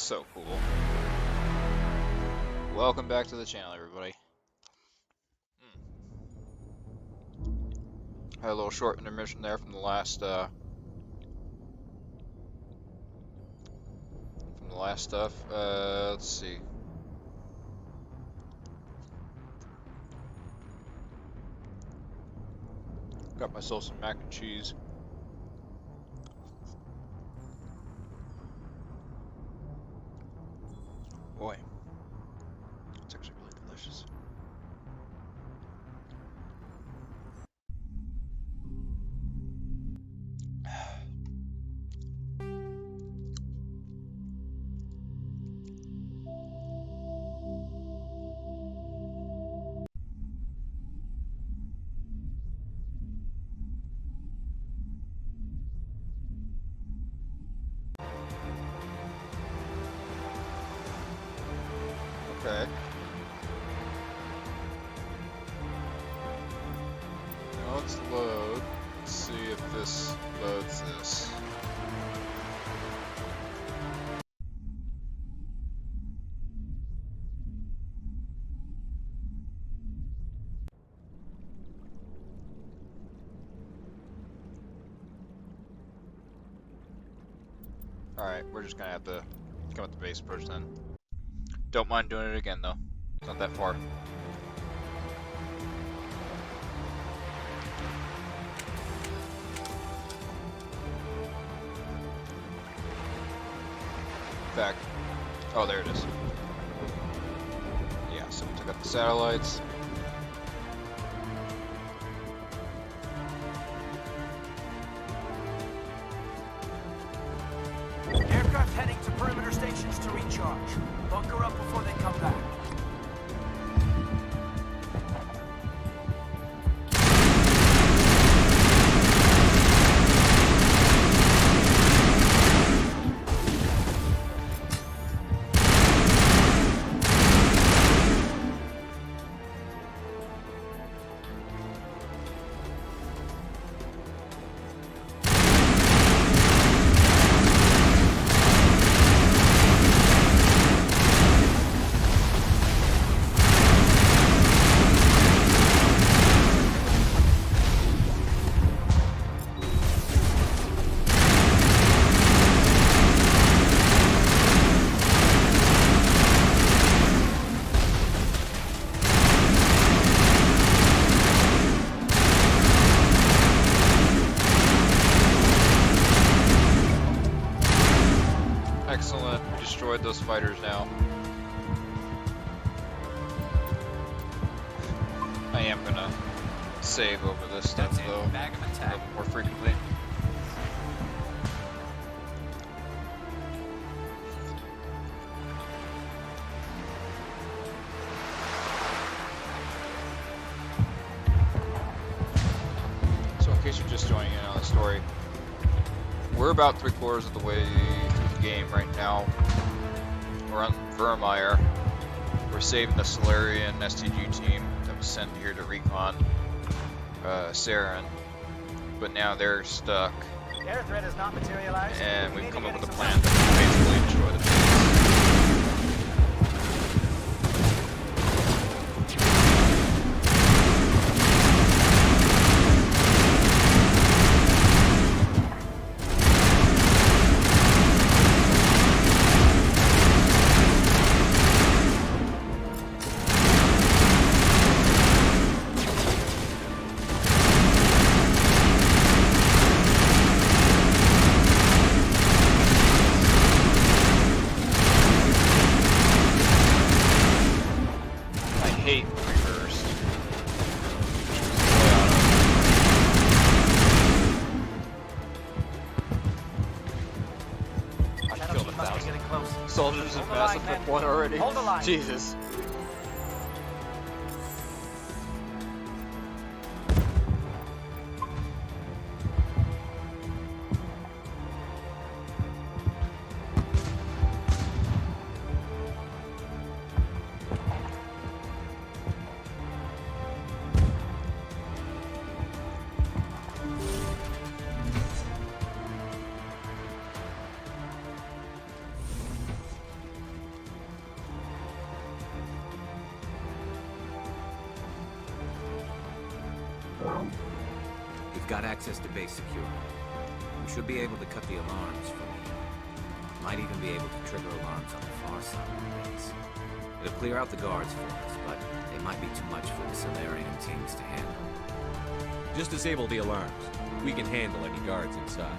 So cool. Welcome back to the channel, everybody. Had a little short intermission there from the last stuff. Let's see. Got myself some mac and cheese. Boy, it's actually really delicious. Okay. Now let's load. Let's see if this loads this. Alright, we're just gonna have to come at the base approach then. Don't mind doing it again though. It's not that far. In fact, oh, there it is. Yeah, so we took out the satellites. Aircraft heading to perimeter stations to recharge. Bunker up before they come back. Excellent, we destroyed those fighters now. I am gonna save over this stuff though, a little more frequently. So in case you're just joining in on the story, we're about 3/4 of the way through the game right now. We're on Vermeer. We're saving the Solarian STG team that was sent here to recon Saren, but now they're stuck. Air threat has not materialized. And we've come up with a plan to basically destroy the base. Hate reversed. I killed 1,000 soldiers in Mass Effect 1 already. Hold the line. Jesus. We've got access to base security. We should be able to cut the alarms from here. Might even be able to trigger alarms on the far side of the base. It'll clear out the guards for us, but they might be too much for the Solarian teams to handle. Just disable the alarms. We can handle any guards inside.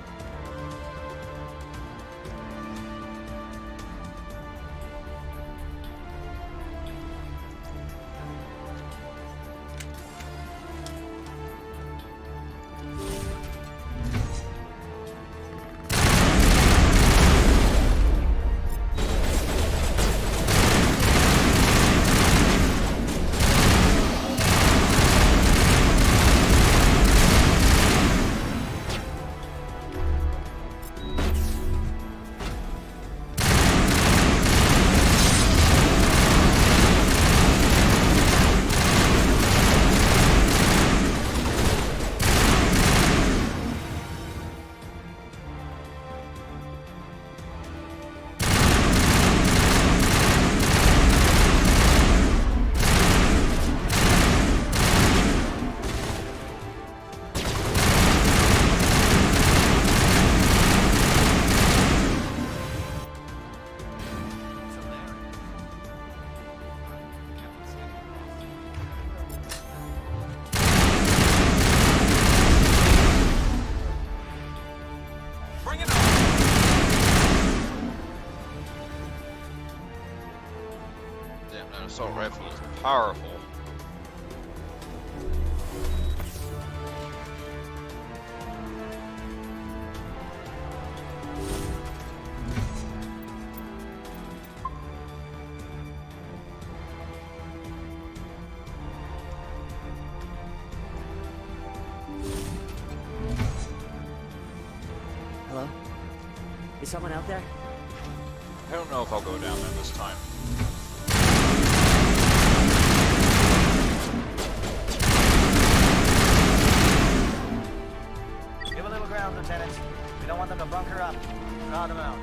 Assault rifle is powerful. Hello? Is someone out there? I don't know if I'll go down there this time. Give a little ground, Lieutenant. We don't want them to bunker up. Crowd them out.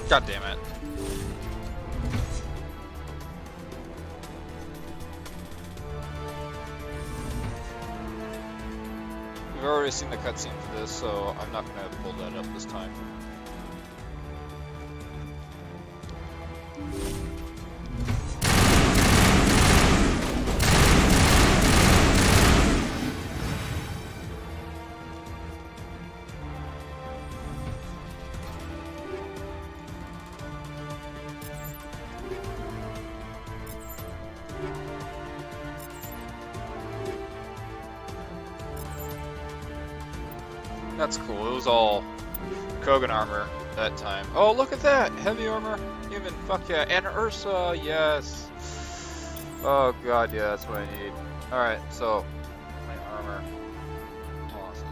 God damn it. We've already seen the cutscene for this, so I'm not going to pull that up this time. That's cool. It was all Kogan armor that time. Oh, look at that! Heavy armor. Human. Fuck yeah. And Ursa. Yes. Oh god, yeah. That's what I need. Alright, so my armor. Losses.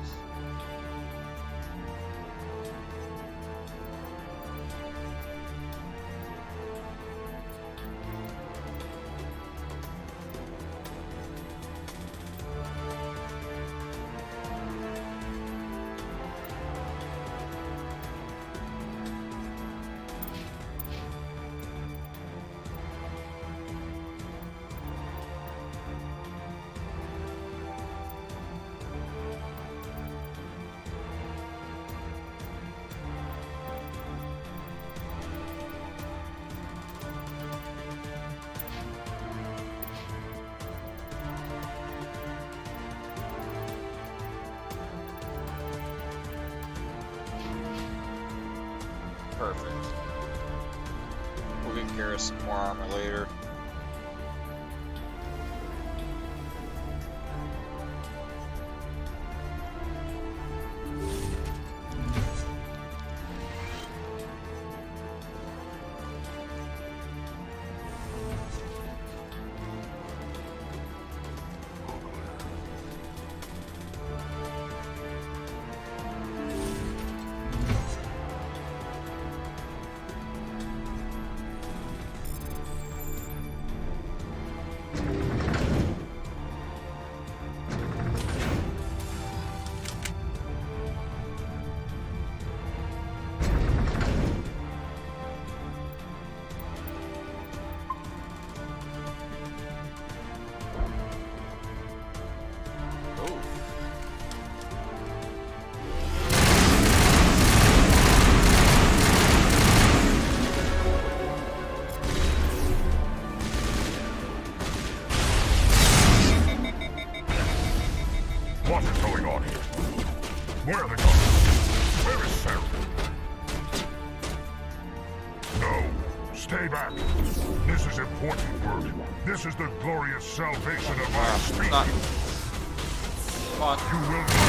Perfect. We'll get Garrus some more armor later. Where are the guards? Where is Sarah? No. Stay back. This is important work. This is the glorious salvation of our species. Not. Come on. You will not.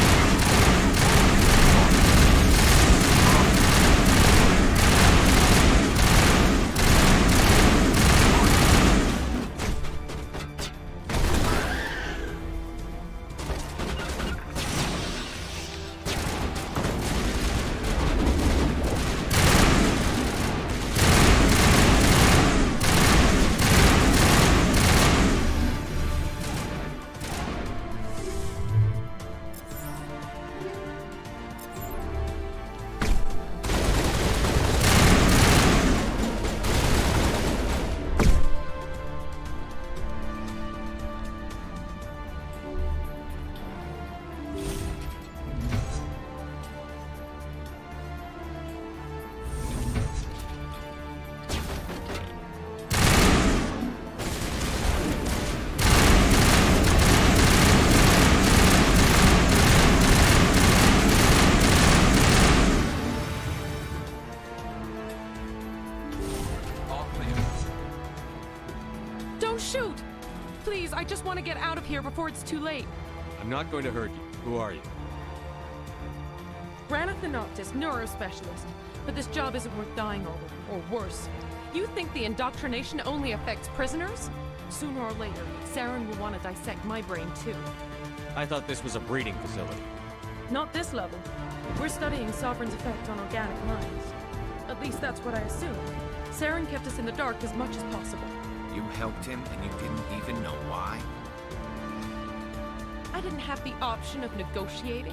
Don't shoot! Please, I just want to get out of here before it's too late. I'm not going to hurt you. Who are you? Granite the Noctis, neurospecialist. But this job isn't worth dying over, or worse. You think the indoctrination only affects prisoners? Sooner or later, Saren will want to dissect my brain too. I thought this was a breeding facility. Not this level. We're studying Sovereign's effect on organic minds. At least that's what I assumed. Saren kept us in the dark as much as possible. You helped him and you didn't even know why? I didn't have the option of negotiating.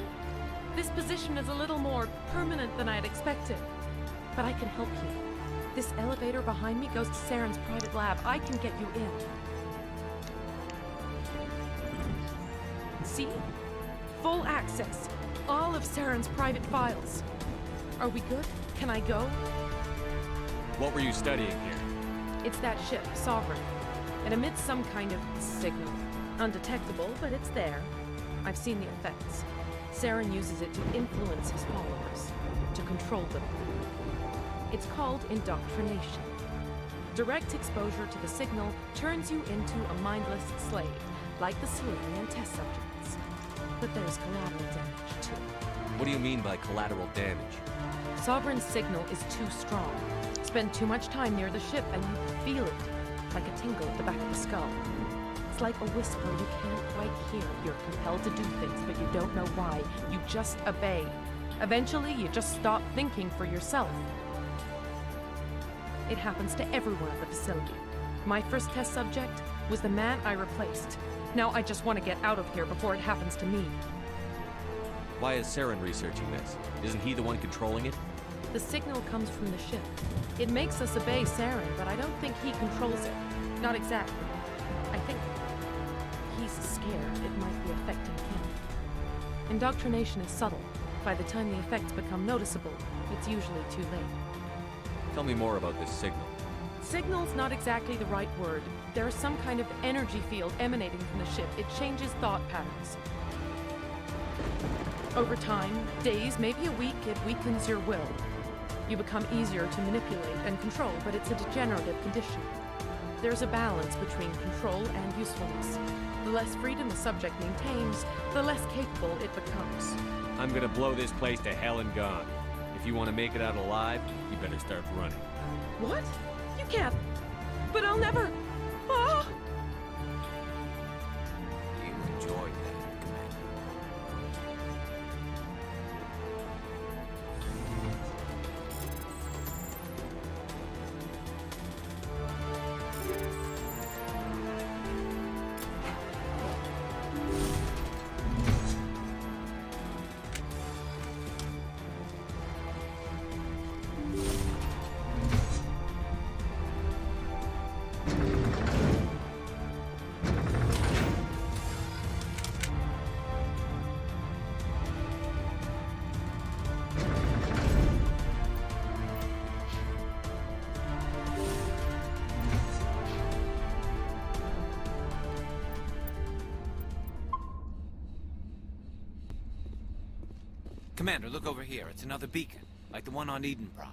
This position is a little more permanent than I had expected. But I can help you. This elevator behind me goes to Saren's private lab. I can get you in. See? Full access. All of Saren's private files. Are we good? Can I go? What were you studying here? It's that ship, Sovereign. It emits some kind of signal. Undetectable, but it's there. I've seen the effects. Saren uses it to influence his followers, to control them. It's called indoctrination. Direct exposure to the signal turns you into a mindless slave, like the Solarian test subjects. But there's collateral damage, too. What do you mean by collateral damage? Sovereign's signal is too strong. Spend too much time near the ship and you feel it, like a tingle at the back of the skull. It's like a whisper you can't quite hear. You're compelled to do things, but you don't know why. You just obey. Eventually, you just stop thinking for yourself. It happens to everyone at the facility. My first test subject was the man I replaced. Now I just want to get out of here before it happens to me. Why is Saren researching this? Isn't he the one controlling it? The signal comes from the ship. It makes us obey Saren, but I don't think he controls it. Not exactly. I think he's scared it might be affecting him. Indoctrination is subtle. By the time the effects become noticeable, it's usually too late. Tell me more about this signal. Signal's not exactly the right word. There's some kind of energy field emanating from the ship. It changes thought patterns. Over time, days, maybe a week, it weakens your will. You become easier to manipulate and control, but it's a degenerative condition. There's a balance between control and usefulness. The less freedom the subject maintains, the less capable it becomes. I'm gonna blow this place to hell and gone. If you want to make it out alive, you better start running. What? You can't. But I'll never. Ah! You enjoyed that, Commander. Commander, look over here. It's another beacon, like the one on Eden Prime.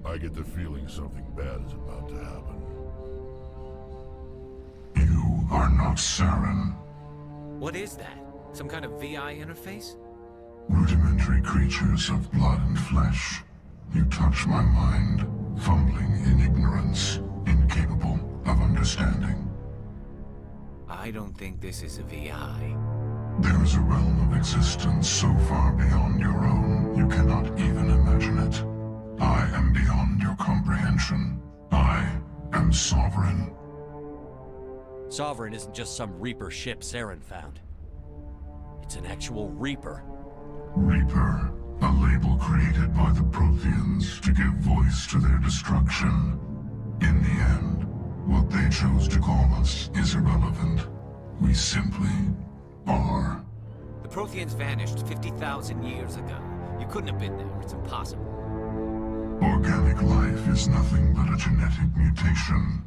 I get the feeling something bad is about to happen. You are not Saren. What is that? Some kind of VI interface? Rudimentary creatures of blood and flesh. You touch my mind, fumbling in ignorance, incapable of understanding. I don't think this is a VI. There is a realm of existence so far beyond your own, you cannot even imagine it. I am beyond your comprehension. I am Sovereign. Sovereign isn't just some Reaper ship Saren found. It's an actual Reaper. Reaper, a label created by the Protheans to give voice to their destruction. In the end, what they chose to call us is irrelevant. We simply are. The Protheans vanished 50,000 years ago. You couldn't have been there. It's impossible. Organic life is nothing but a genetic mutation.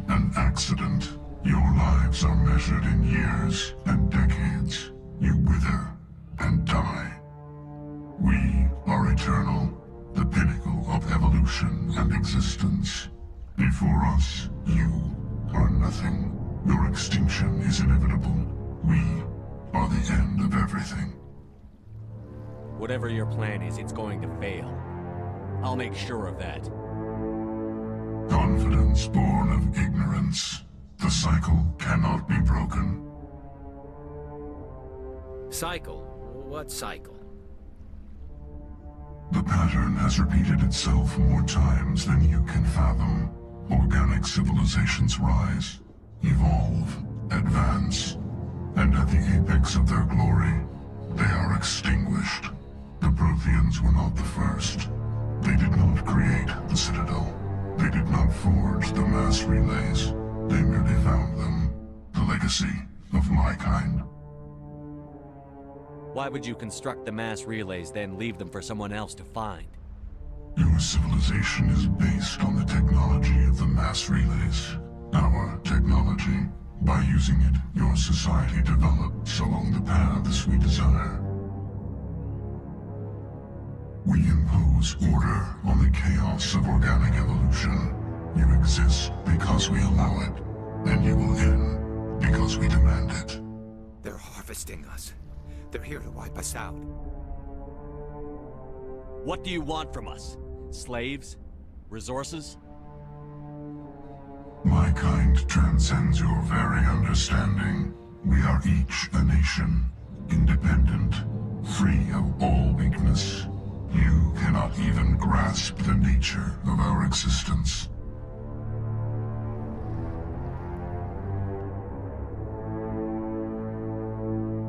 An accident. Your lives are measured in years and decades. You wither and die. We are eternal, the pinnacle of evolution and existence. Before us, you are nothing. Your extinction is inevitable. We are the end of everything. Whatever your plan is, it's going to fail. I'll make sure of that. Confidence born of ignorance. The cycle cannot be broken. Cycle? What cycle? The pattern has repeated itself more times than you can fathom. Organic civilizations rise, evolve, advance, and at the apex of their glory, they are extinguished. The Protheans were not the first. They did not create the Citadel. They did not forge the mass relays. They merely found them. The legacy of my kind. Why would you construct the mass relays, then leave them for someone else to find? Your civilization is based on the technology of the mass relays. Our technology. By using it, your society develops along the paths we desire. We impose order on the chaos of organic evolution. You exist because we allow it, and you will end because we demand it. They're harvesting us. They're here to wipe us out. What do you want from us? Slaves? Resources? My kind transcends your very understanding. We are each a nation, independent, free of all weakness. You cannot even grasp the nature of our existence.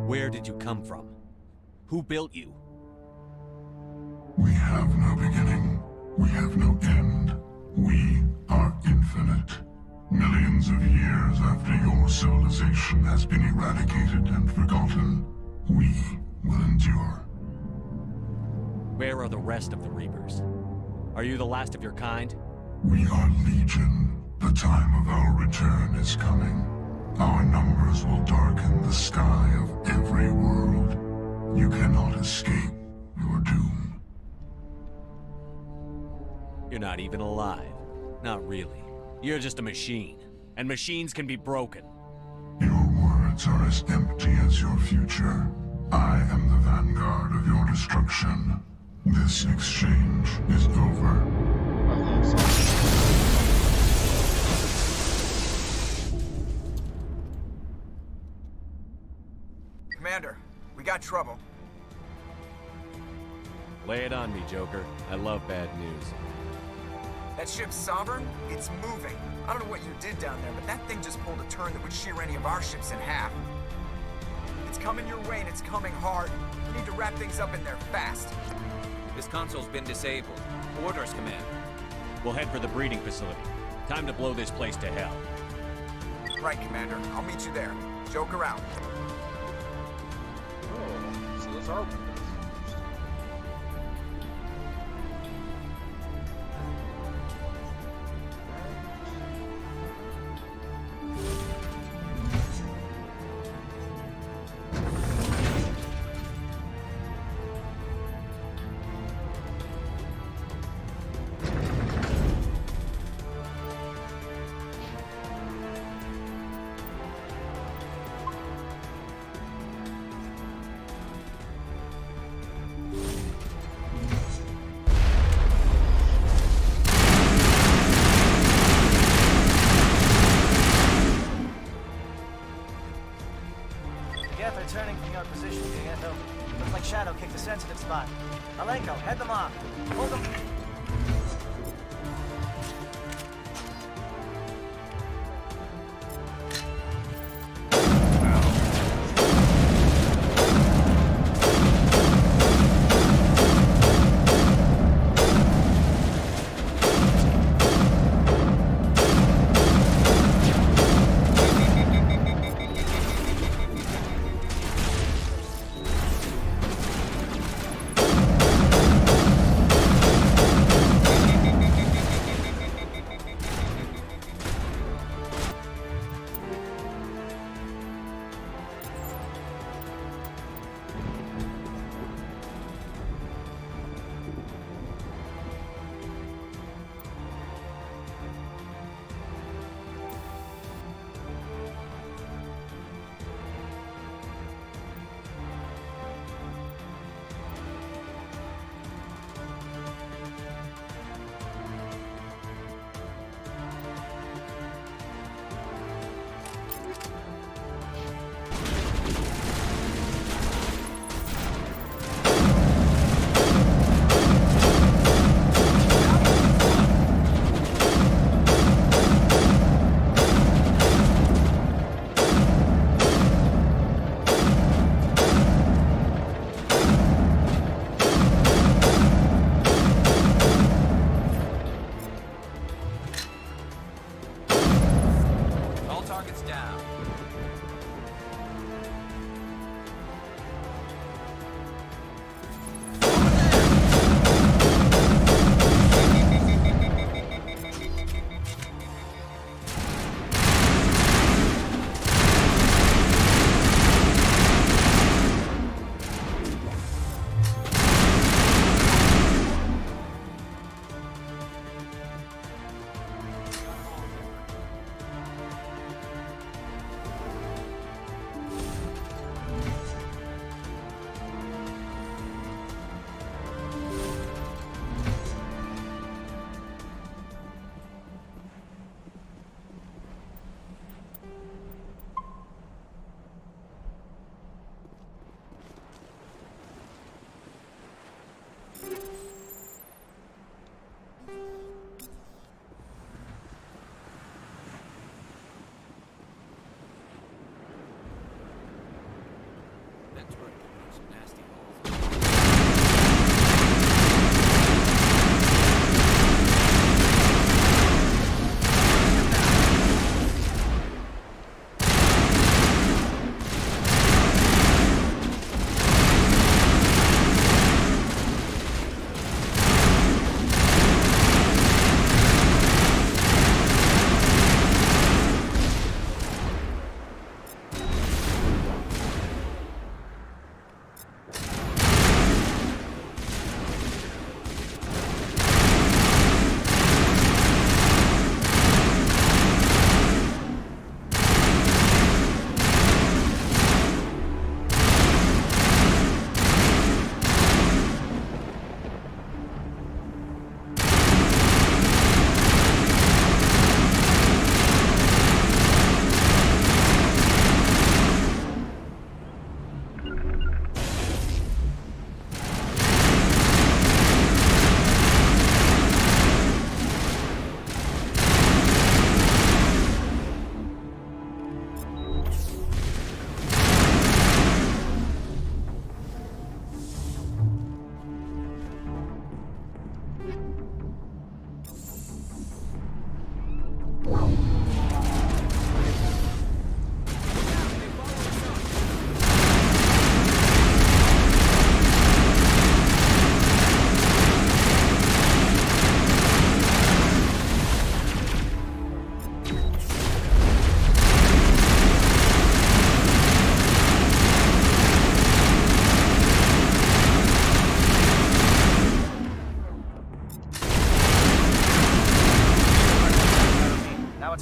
Where did you come from? Who built you? We have no beginning. We have no end. We are infinite. Millions of years after your civilization has been eradicated and forgotten, we will endure. Where are the rest of the Reapers? Are you the last of your kind? We are Legion. The time of our return is coming. Our numbers will darken the sky of every world. You cannot escape your doom. You're not even alive. Not really. You're just a machine. And machines can be broken. Your words are as empty as your future. I am the vanguard of your destruction. This exchange is over. I love Sovereign. got trouble. Lay it on me, Joker. I love bad news. That ship's Sovereign? It's moving. I don't know what you did down there, but that thing just pulled a turn that would shear any of our ships in half. It's coming your way and it's coming hard. You need to wrap things up in there fast. This console's been disabled. Orders, Commander. We'll head for the breeding facility. Time to blow this place to hell. Right, Commander. I'll meet you there. Joker out. Oh, so those are windows.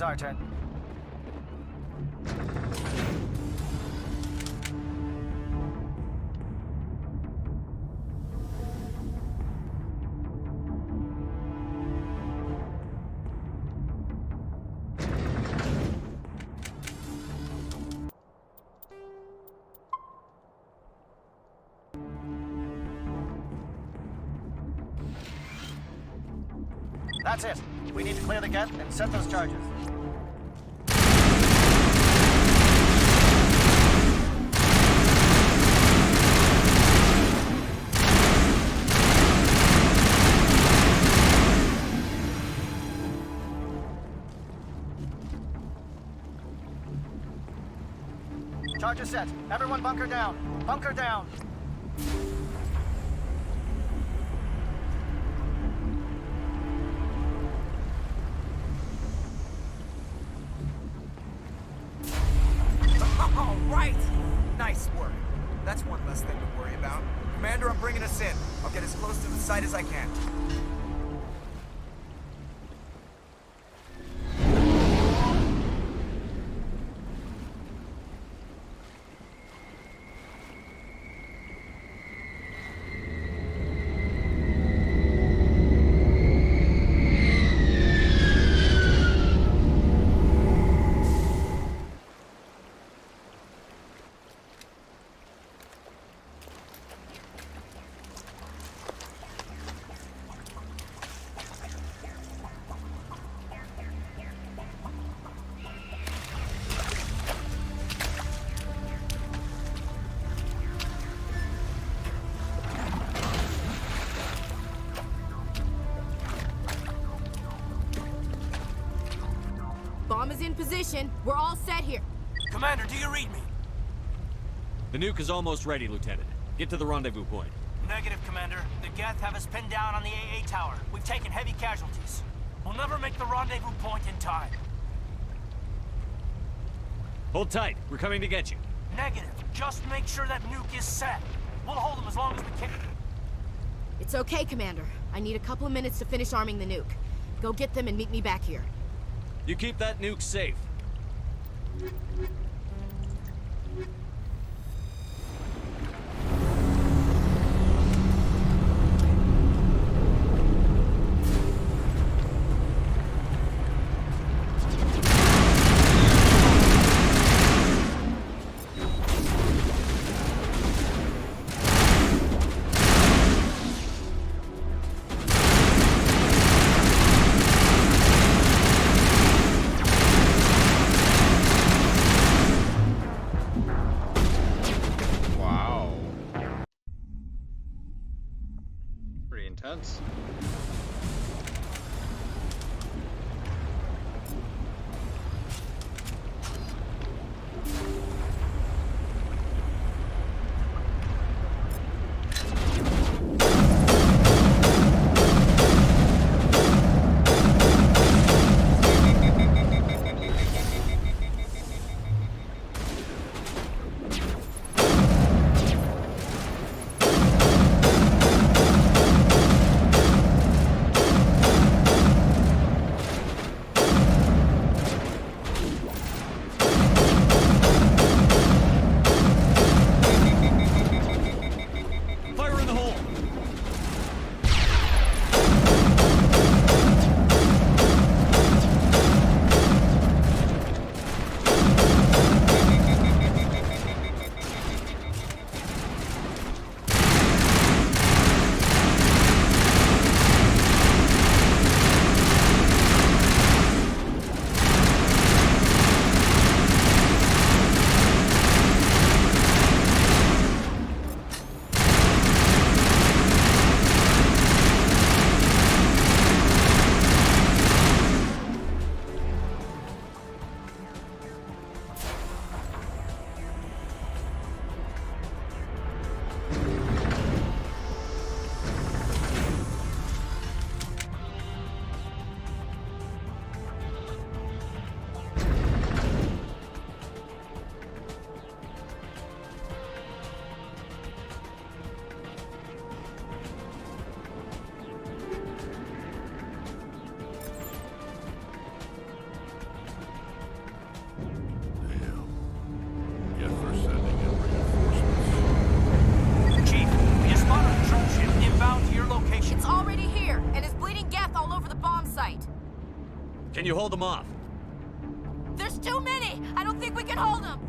It's our turn. That's it. We need to clear the gate and set those charges. Charges set. Everyone bunker down. Bunker down. All right! Nice work. That's one less thing to worry about. Commander, I'm bringing us in. I'll get as close to the site as I can. Bomb is in position. We're all set here. Commander, do you read me? The nuke is almost ready, Lieutenant. Get to the rendezvous point. Negative, Commander. The Geth have us pinned down on the AA tower. We've taken heavy casualties. We'll never make the rendezvous point in time. Hold tight. We're coming to get you. Negative. Just make sure that nuke is set. We'll hold them as long as we can. It's okay, Commander. I need a couple of minutes to finish arming the nuke. Go get them and meet me back here. You keep that nuke safe. Can you hold them off? There's too many! I don't think we can hold them!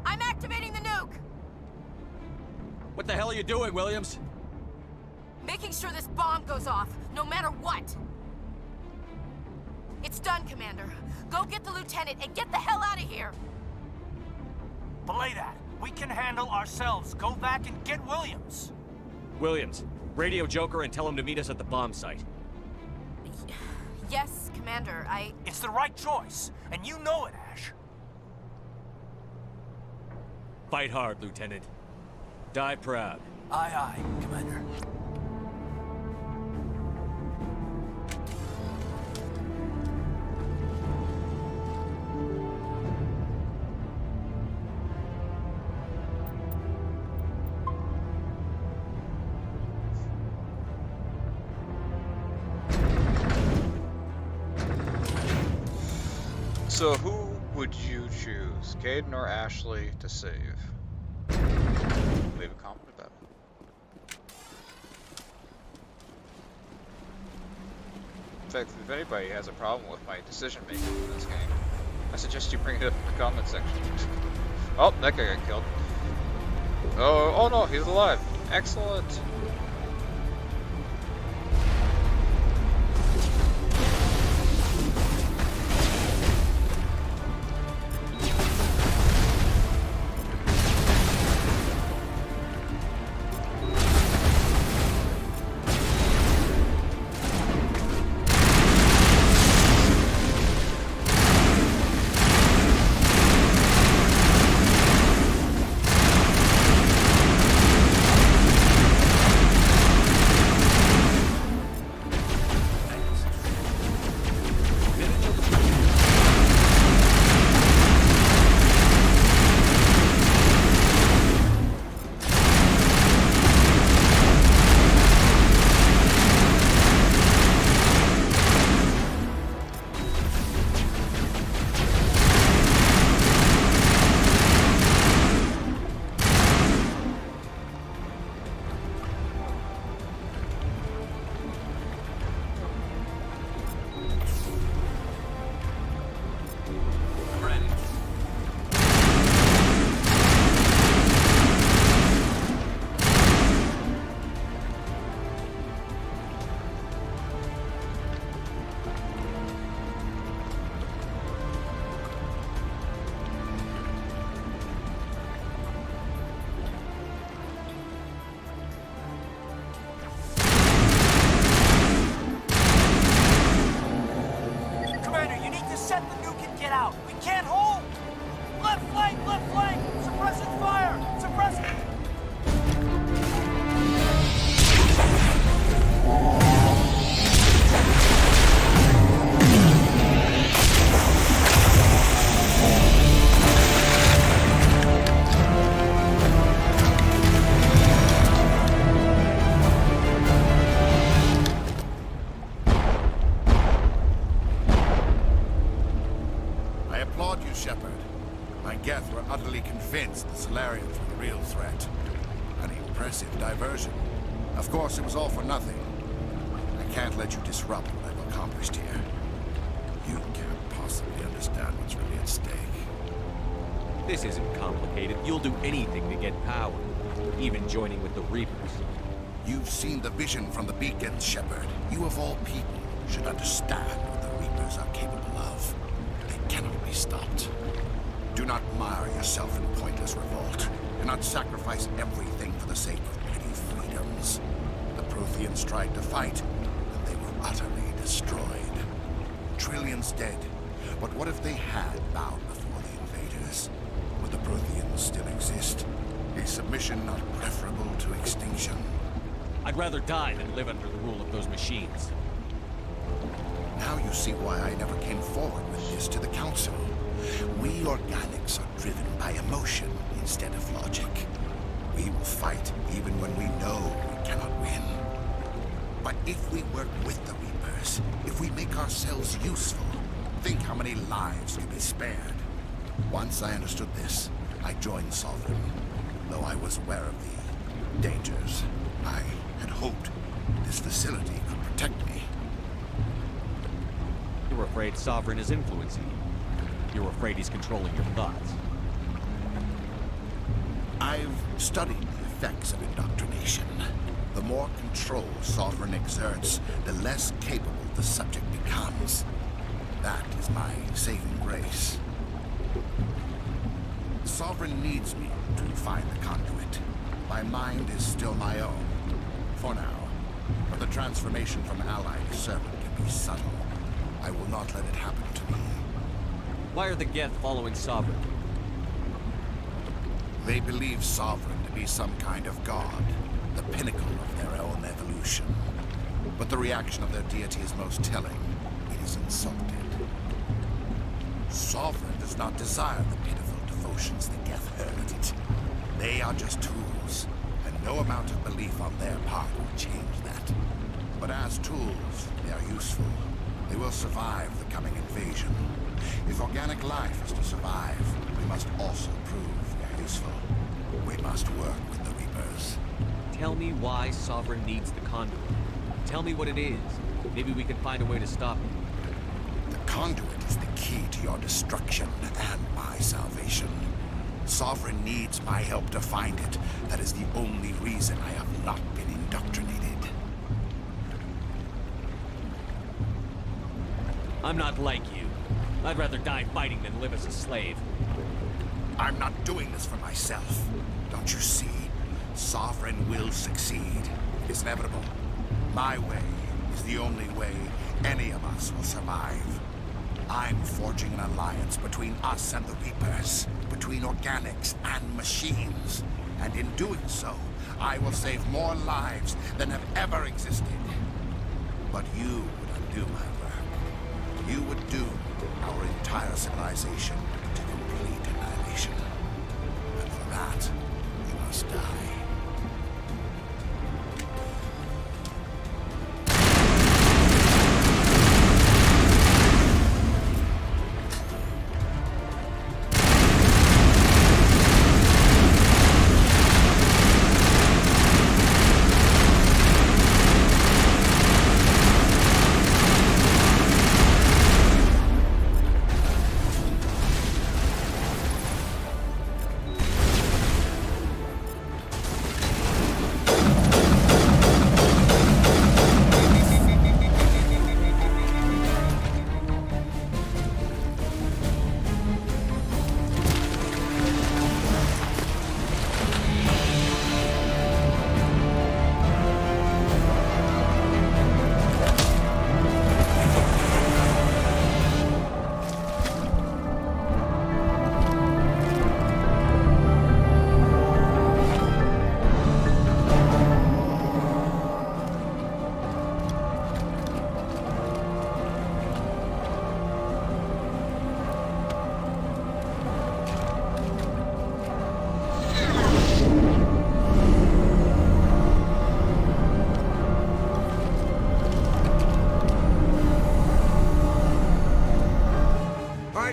I'm activating the nuke! What the hell are you doing, Williams? Making sure this bomb goes off, no matter what! It's done, Commander. Go get the lieutenant and get the hell out of here! Belay that. We can handle ourselves. Go back and get Williams. Williams, radio Joker and tell him to meet us at the bomb site. Yes, Commander, It's the right choice, and you know it, Ash. Fight hard, Lieutenant. Die proud. Aye, aye, Commander. So who would you choose, Caden or Ashley, to save? Leave a comment about it. In fact, if anybody has a problem with my decision making in this game, I suggest you bring it up in the comment section. Oh, that guy got killed. Oh no, he's alive. Excellent. Diversion. Of course, it was all for nothing. I can't let you disrupt what I've accomplished here. You can't possibly understand what's really at stake. This isn't complicated. You'll do anything to get power, even joining with the Reapers. You've seen the vision from the beacons, Shepard. You of all people should understand what the Reapers are capable of. They cannot be stopped. Do not mire yourself in pointless revolt. Do not sacrifice everything for the sake of petty freedoms. The Protheans tried to fight, and they were utterly destroyed. Trillions dead. But what if they had bowed before the invaders? Would the Protheans still exist? Is submission not preferable to extinction? I'd rather die than live under the rule of those machines. Now you see why I never came forward with this to the Council. We organics are driven by emotion instead of logic. We will fight even when we know we cannot win. But if we work with the Reapers, if we make ourselves useful, think how many lives could be spared. Once I understood this, I joined Sovereign. Though I was aware of the dangers, I had hoped this facility could protect me. You You're afraid Sovereign is influencing you. You're afraid he's controlling your thoughts. I've studied the effects of indoctrination. The more control Sovereign exerts, the less capable the subject becomes. That is my saving grace. Sovereign needs me to find the conduit. My mind is still my own, for now. But the transformation from ally to servant can be subtle. I will not let it happen to me. Why are the Geth following Sovereign? They believe Sovereign to be some kind of god, the pinnacle of their own evolution. But the reaction of their deity is most telling. It is insulted. Sovereign does not desire the pitiful devotions the Geth hurl at it. They are just tools, and no amount of belief on their part will change that. But as tools, they are useful. They will survive the coming invasion. If organic life is to survive, we must also prove they're useful. We must work with the Reapers. Tell me why Sovereign needs the conduit. Tell me what it is. Maybe we can find a way to stop it. The conduit is the key to your destruction and my salvation. Sovereign needs my help to find it. That is the only reason I have not been indoctrinated. I'm not like you. I'd rather die fighting than live as a slave. I'm not doing this for myself. Don't you see? Sovereign will succeed. It is inevitable. My way is the only way any of us will survive. I'm forging an alliance between us and the Reapers, between organics and machines. And in doing so, I will save more lives than have ever existed. But you would undo my work. You would doom our entire civilization to complete annihilation. And for that, you must die.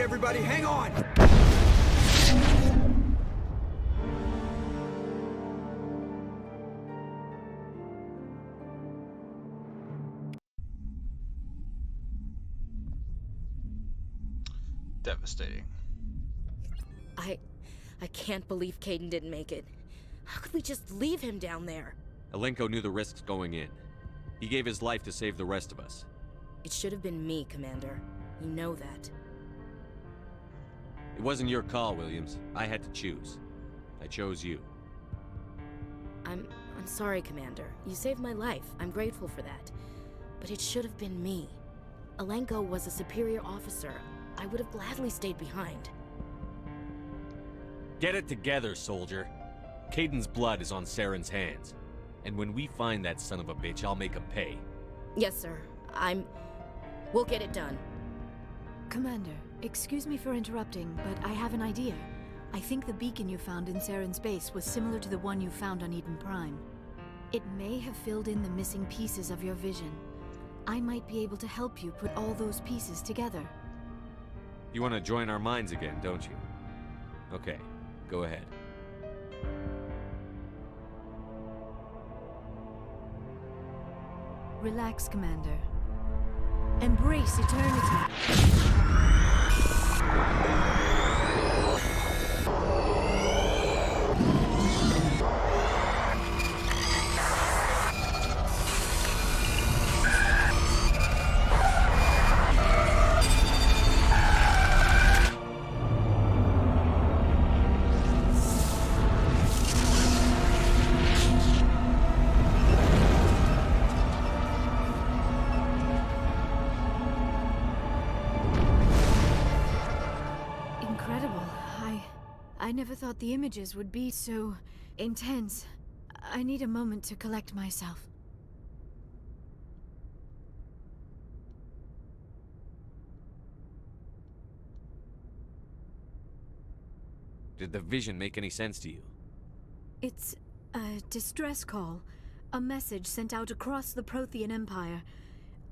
Everybody, hang on! Devastating. I can't believe Caden didn't make it. How could we just leave him down there? Alenko knew the risks going in. He gave his life to save the rest of us. It should have been me, Commander. You know that. It wasn't your call, Williams. I had to choose. I chose you. I'm sorry, Commander. You saved my life. I'm grateful for that. But it should have been me. Alenko was a superior officer. I would have gladly stayed behind. Get it together, soldier. Caden's blood is on Saren's hands. And when we find that son of a bitch, I'll make him pay. Yes, sir. We'll get it done. Commander, excuse me for interrupting, but I have an idea. I think the beacon you found in Saren's base was similar to the one you found on Eden Prime. It may have filled in the missing pieces of your vision. I might be able to help you put all those pieces together. You want to join our minds again, don't you? Okay, go ahead. Relax, Commander. Embrace eternity. Incredible. I never thought the images would be so intense. I need a moment to collect myself. Did the vision make any sense to you? It's a distress call. A message sent out across the Prothean Empire.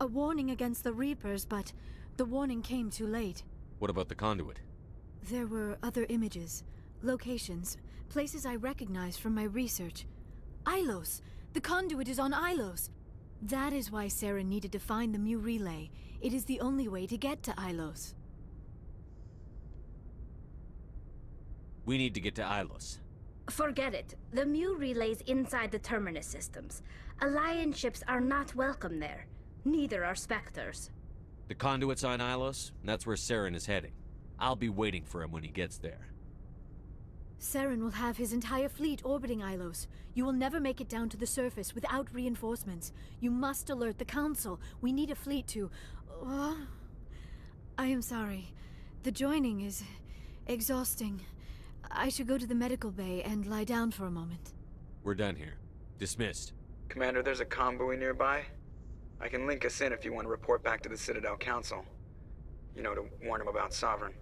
A warning against the Reapers, but the warning came too late. What about the conduit? There were other images, locations, places I recognized from my research. Ilos! The conduit is on Ilos! That is why Sarah needed to find the Mu relay. It is the only way to get to Ilos. We need to get to Ilos. Forget it. The Mu relay's inside the Terminus systems. Alliance ships are not welcome there. Neither are Spectres. The conduit's on Ilos, and that's where Saren is heading. I'll be waiting for him when he gets there. Saren will have his entire fleet orbiting Ilos. You will never make it down to the surface without reinforcements. You must alert the Council. We need a fleet to... I am sorry. The joining is exhausting. I should go to the medical bay and lie down for a moment. We're done here. Dismissed. Commander, there's a convoy nearby. I can link us in if you want to report back to the Citadel Council. You know, to warn them about Sovereign.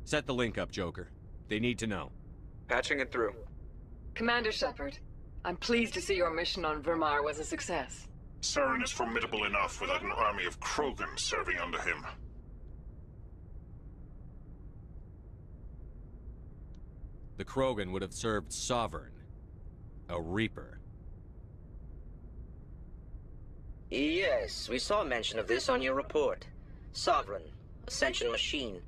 Set the link up, Joker. They need to know. Patching it through. Commander Shepard, I'm pleased to see your mission on Vermar was a success. Saren is formidable enough without an army of Krogan serving under him. The Krogan would have served Sovereign. A Reaper. Yes, we saw mention of this on your report. Sovereign, Ascension machine,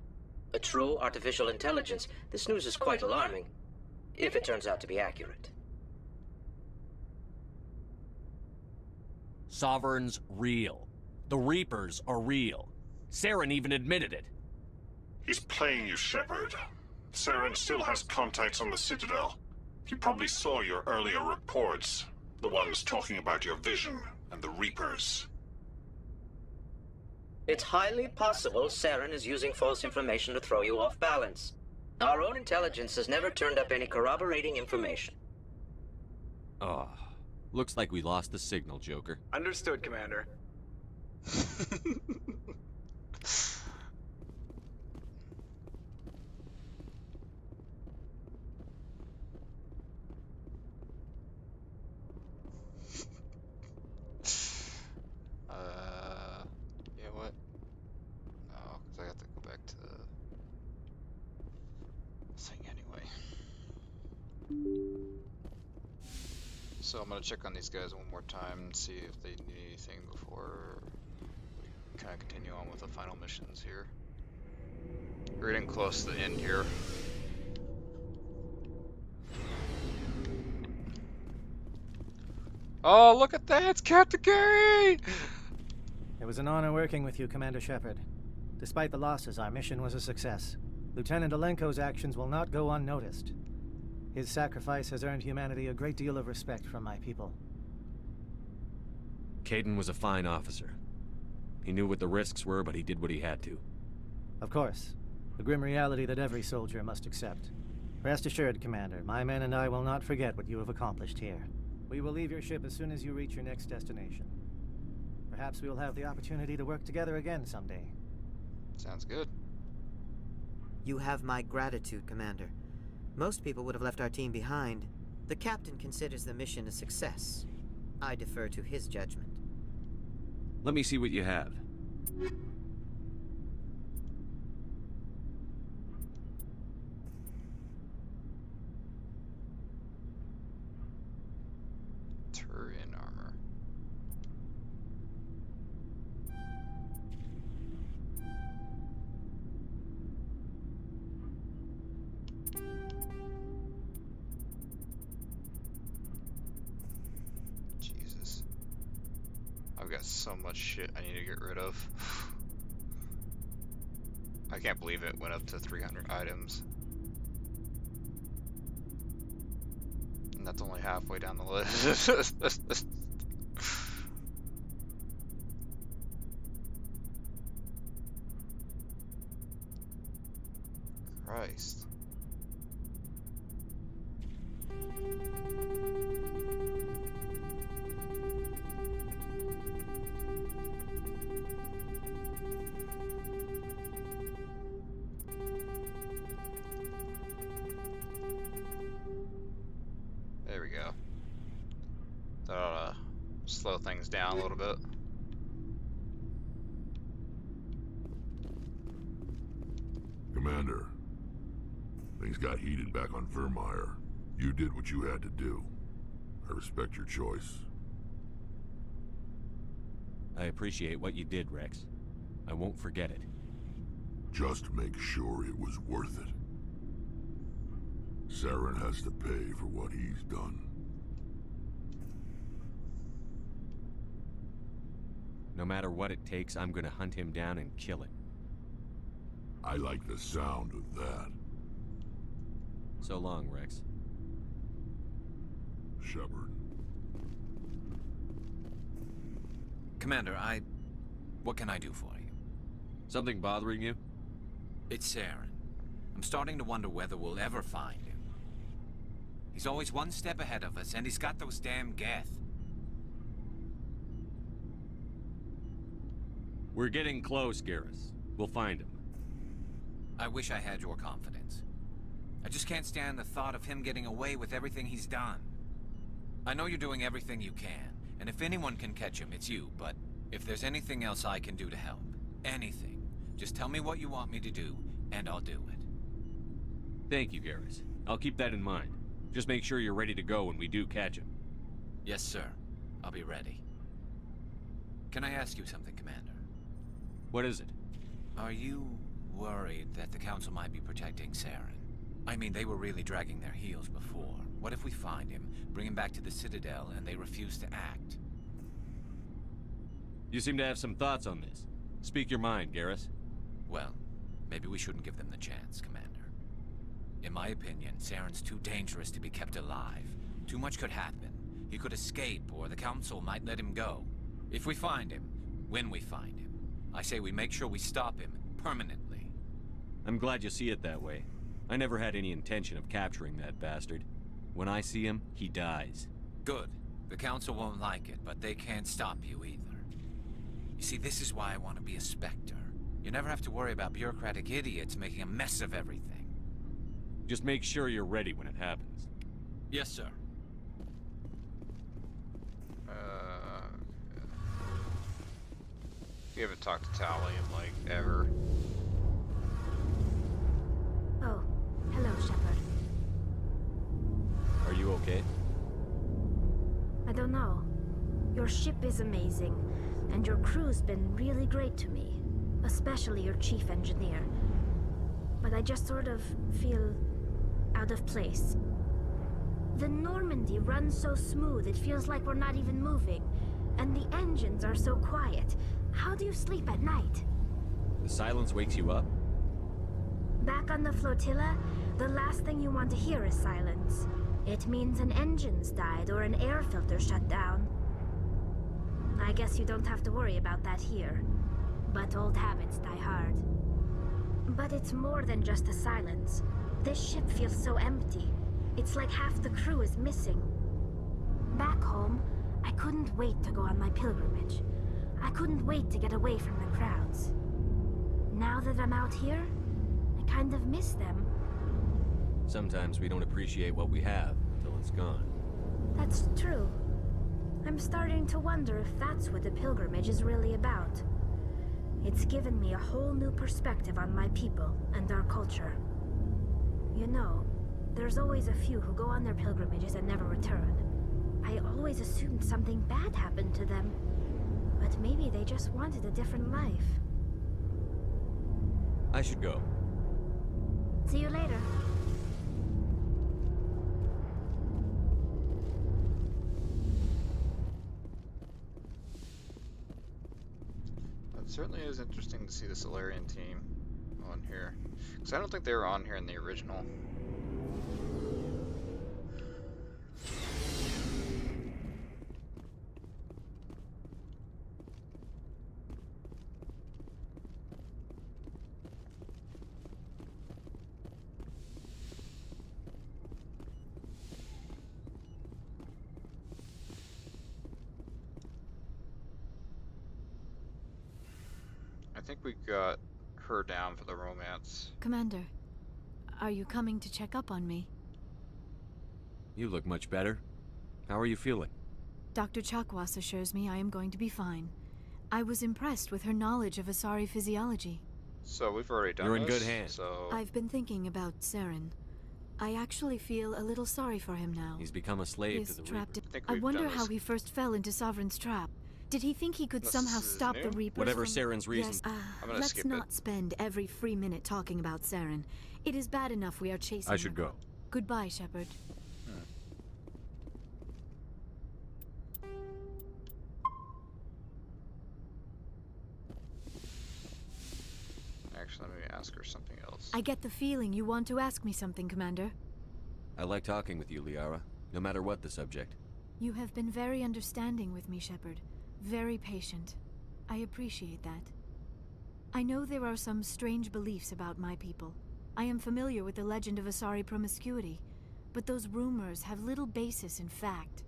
a true artificial intelligence. This news is quite alarming, if it turns out to be accurate. Sovereign's real. The Reapers are real. Saren even admitted it. He's playing you, Shepard. Saren still has contacts on the Citadel. He probably saw your earlier reports. The ones talking about your vision and the Reapers. It's highly possible Saren is using false information to throw you off balance. Our own intelligence has never turned up any corroborating information. Oh, looks like we lost the signal, Joker. Understood, Commander. Yeah, what? No, because I have to go back to the thing anyway. So I'm gonna check on these guys one more time and see if they need anything before we kind of continue on with the final missions here. We're getting close to the end here. Oh, look at that! It's Captain Gary! It was an honor working with you, Commander Shepard. Despite the losses, our mission was a success. Lieutenant Alenko's actions will not go unnoticed. His sacrifice has earned humanity a great deal of respect from my people. Caden was a fine officer. He knew what the risks were, but he did what he had to. Of course. The grim reality that every soldier must accept. Rest assured, Commander, my men and I will not forget what you have accomplished here. We will leave your ship as soon as you reach your next destination. Perhaps we will have the opportunity to work together again someday. Sounds good. You have my gratitude, Commander. Most people would have left our team behind. The captain considers the mission a success. I defer to his judgment. Let me see what you have. Turian armor. we got so much shit I need to get rid of. I can't believe it went up to 300 items. And that's only halfway down the list. Christ. There we go. That ought to slow things down a little bit. Commander, things got heated back on Vermeer. You did what you had to do. I respect your choice. I appreciate what you did, Rex. I won't forget it. Just make sure it was worth it. Saren has to pay for what he's done. No matter what it takes, I'm gonna hunt him down and kill it. I like the sound of that. So long, Rex. Shepard. Commander, what can I do for you? Something bothering you? It's Saren. I'm starting to wonder whether we'll ever find him. He's always one step ahead of us, and he's got those damn Geth. We're getting close, Garrus. We'll find him. I wish I had your confidence. I just can't stand the thought of him getting away with everything he's done. I know you're doing everything you can, and if anyone can catch him, it's you, but if there's anything else I can do to help, anything, just tell me what you want me to do, and I'll do it. Thank you, Garrus. I'll keep that in mind. Just make sure you're ready to go when we do catch him. Yes, sir. I'll be ready. Can I ask you something, Commander? What is it? Are you worried that the Council might be protecting Saren? I mean, they were really dragging their heels before. What if we find him, bring him back to the Citadel, and they refuse to act? You seem to have some thoughts on this. Speak your mind, Garrus. Well, maybe we shouldn't give them the chance, Commander. In my opinion, Saren's too dangerous to be kept alive. Too much could happen. He could escape, or the Council might let him go. If we find him, when we find him, I say we make sure we stop him permanently. I'm glad you see it that way. I never had any intention of capturing that bastard. When I see him, he dies. Good. The Council won't like it, but they can't stop you either. You see, this is why I want to be a Spectre. You never have to worry about bureaucratic idiots making a mess of everything. Just make sure you're ready when it happens. Yes, sir. You haven't talked to Tally in, like, ever. Oh, hello, Shepard. Are you okay? I don't know. Your ship is amazing, and your crew's been really great to me. Especially your chief engineer. But I just sort of feel out of place. The Normandy runs so smooth it feels like we're not even moving. And the engines are so quiet. How do you sleep at night? The silence wakes you up? Back on the flotilla, the last thing you want to hear is silence. It means an engine's died or an air filter shut down. I guess you don't have to worry about that here. But old habits die hard. But it's more than just the silence. This ship feels so empty. It's like half the crew is missing. Back home, I couldn't wait to go on my pilgrimage. I couldn't wait to get away from the crowds. Now that I'm out here, I kind of miss them. Sometimes we don't appreciate what we have until it's gone. That's true. I'm starting to wonder if that's what the pilgrimage is really about. It's given me a whole new perspective on my people and our culture. You know, there's always a few who go on their pilgrimages and never return. I always assumed something bad happened to them. But maybe they just wanted a different life. I should go. See you later. certainly is interesting to see the Solarian team on here. Because I don't think they were on here in the original. I think we got her down for the romance. Commander, are you coming to check up on me? You look much better. How are you feeling? Dr. Chakwas assures me I am going to be fine. I was impressed with her knowledge of Asari physiology. So we've already done You're in this, good hands. So I've been thinking about Saren. I actually feel a little sorry for him now. He's become a slave to the trapped. Reapers. I wonder how he first fell into Sovereign's trap. Did he think he could somehow stop the Reapers? Whatever from... Saren's reason. Yes, let's not spend every free minute talking about Saren. It is bad enough we are chasing I should go. Goodbye, Shepard. Actually, let me ask her something else. I get the feeling you want to ask me something, Commander. I like talking with you, Liara, no matter what the subject. You have been very understanding with me, Shepard. Very patient. I appreciate that. I know there are some strange beliefs about my people. I am familiar with the legend of Asari promiscuity, but those rumors have little basis in fact.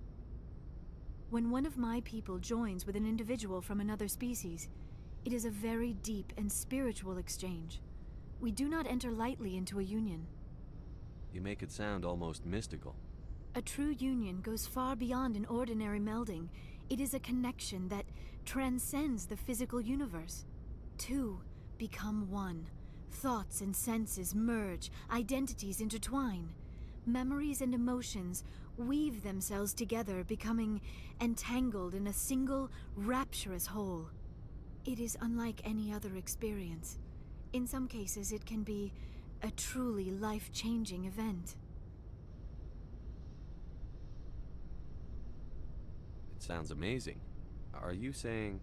When one of my people joins with an individual from another species, it is a very deep and spiritual exchange. We do not enter lightly into a union. You make it sound almost mystical. A true union goes far beyond an ordinary melding. It is a connection that transcends the physical universe. Two become one. Thoughts and senses merge, identities intertwine. Memories and emotions weave themselves together, becoming entangled in a single, rapturous whole. It is unlike any other experience. In some cases, it can be a truly life-changing event. It sounds amazing. Are you saying...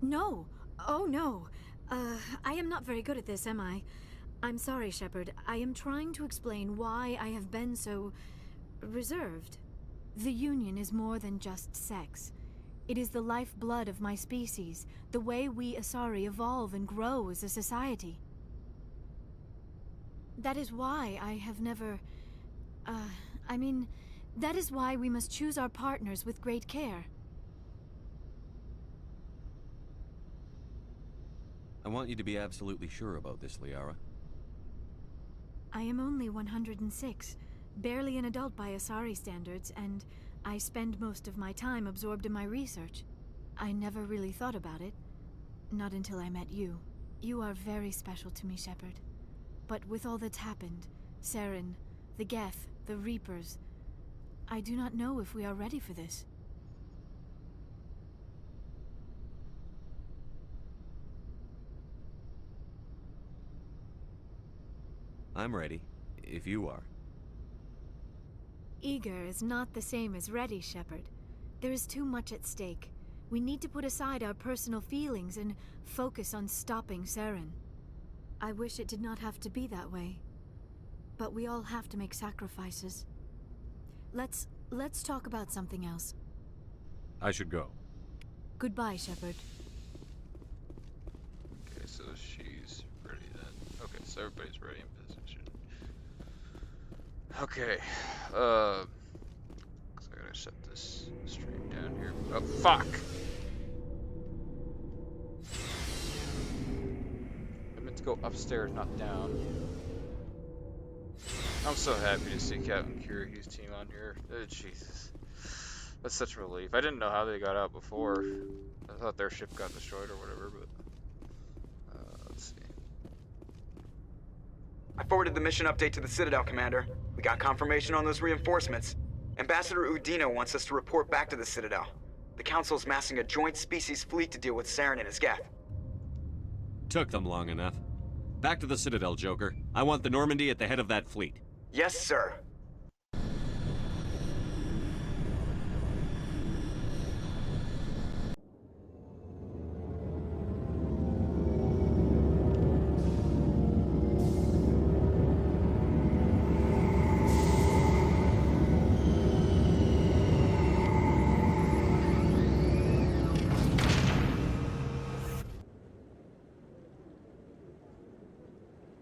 No. Oh, no. I am not very good at this, am I? I'm sorry, Shepard. I am trying to explain why I have been so... reserved. The Union is more than just sex. It is the lifeblood of my species, the way we Asari evolve and grow as a society. That is why I have never... that is why we must choose our partners with great care. I want you to be absolutely sure about this, Liara. I am only 106, barely an adult by Asari standards, and I spend most of my time absorbed in my research. I never really thought about it. Not until I met you. You are very special to me, Shepard. But with all that's happened, Saren, the Geth, the Reapers, I do not know if we are ready for this. I'm ready, if you are. Eager is not the same as ready, Shepard. There is too much at stake. We need to put aside our personal feelings and focus on stopping Saren. I wish it did not have to be that way. But we all have to make sacrifices. Let's talk about something else. I should go. Goodbye, Shepard. Okay, so she's ready then. Okay, so everybody's ready in position. Okay, so I gotta shut this stream down here. Oh, fuck! I meant to go upstairs, not down. I'm so happy to see Captain Kirihi's team on here. Oh, Jesus. That's such a relief. I didn't know how they got out before. I thought their ship got destroyed or whatever, but... let's see. I forwarded the mission update to the Citadel, Commander. We got confirmation on those reinforcements. Ambassador Udina wants us to report back to the Citadel. The Council's massing a joint species fleet to deal with Saren and his Geth. Took them long enough. Back to the Citadel, Joker. I want the Normandy at the head of that fleet. Yes, sir.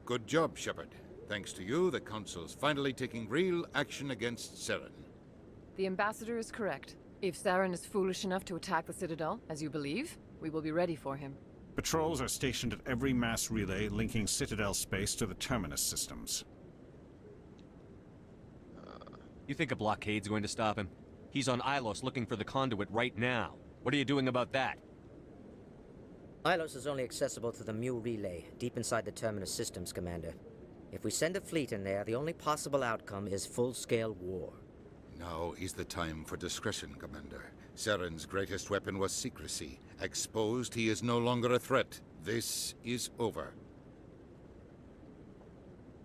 Good job, Shepard. Thanks to you, the Council's finally taking real action against Saren. The Ambassador is correct. If Saren is foolish enough to attack the Citadel, as you believe, we will be ready for him. Patrols are stationed at every mass relay linking Citadel space to the Terminus systems. You think a blockade's going to stop him? He's on Ilos looking for the conduit right now. What are you doing about that? Ilos is only accessible to the Mu relay, deep inside the Terminus systems, Commander. If we send a fleet in there, the only possible outcome is full-scale war. Now is the time for discretion, Commander. Saren's greatest weapon was secrecy. Exposed, he is no longer a threat. This is over.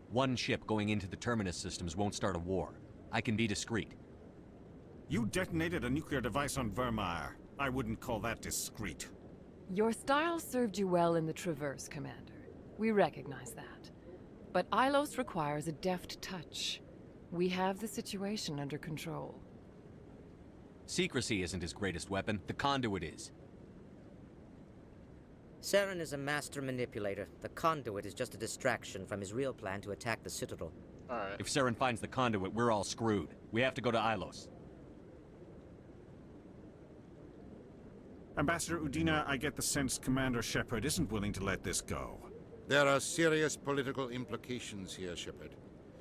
One ship going into the Terminus systems won't start a war. I can be discreet. You detonated a nuclear device on Vermeer. I wouldn't call that discreet. Your style served you well in the Traverse, Commander. We recognize that. But Ilos requires a deft touch. We have the situation under control. Secrecy isn't his greatest weapon. The conduit is. Saren is a master manipulator. The conduit is just a distraction from his real plan to attack the Citadel. Alright. If Saren finds the conduit, we're all screwed. We have to go to Ilos. Ambassador Udina, I get the sense Commander Shepard isn't willing to let this go. There are serious political implications here, Shepard.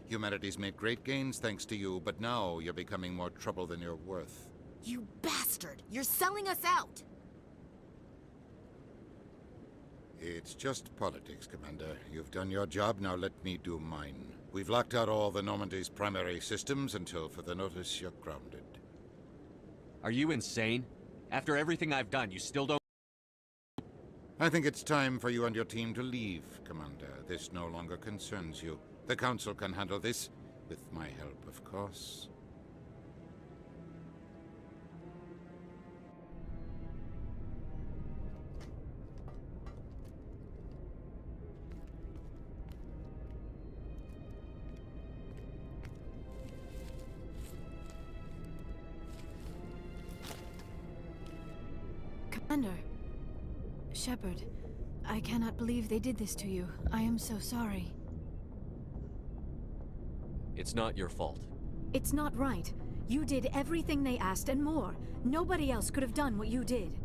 Humanity's made great gains thanks to you, but now you're becoming more trouble than you're worth. You bastard! You're selling us out! It's just politics, Commander. You've done your job, now let me do mine. We've locked out all the Normandy's primary systems until further notice you're grounded. Are you insane? After everything I've done, you still don't... I think it's time for you and your team to leave, Commander. This no longer concerns you. The Council can handle this, with my help, of course. Commander. Shepard, I cannot believe they did this to you. I am so sorry. It's not your fault. It's not right. You did everything they asked and more. Nobody else could have done what you did.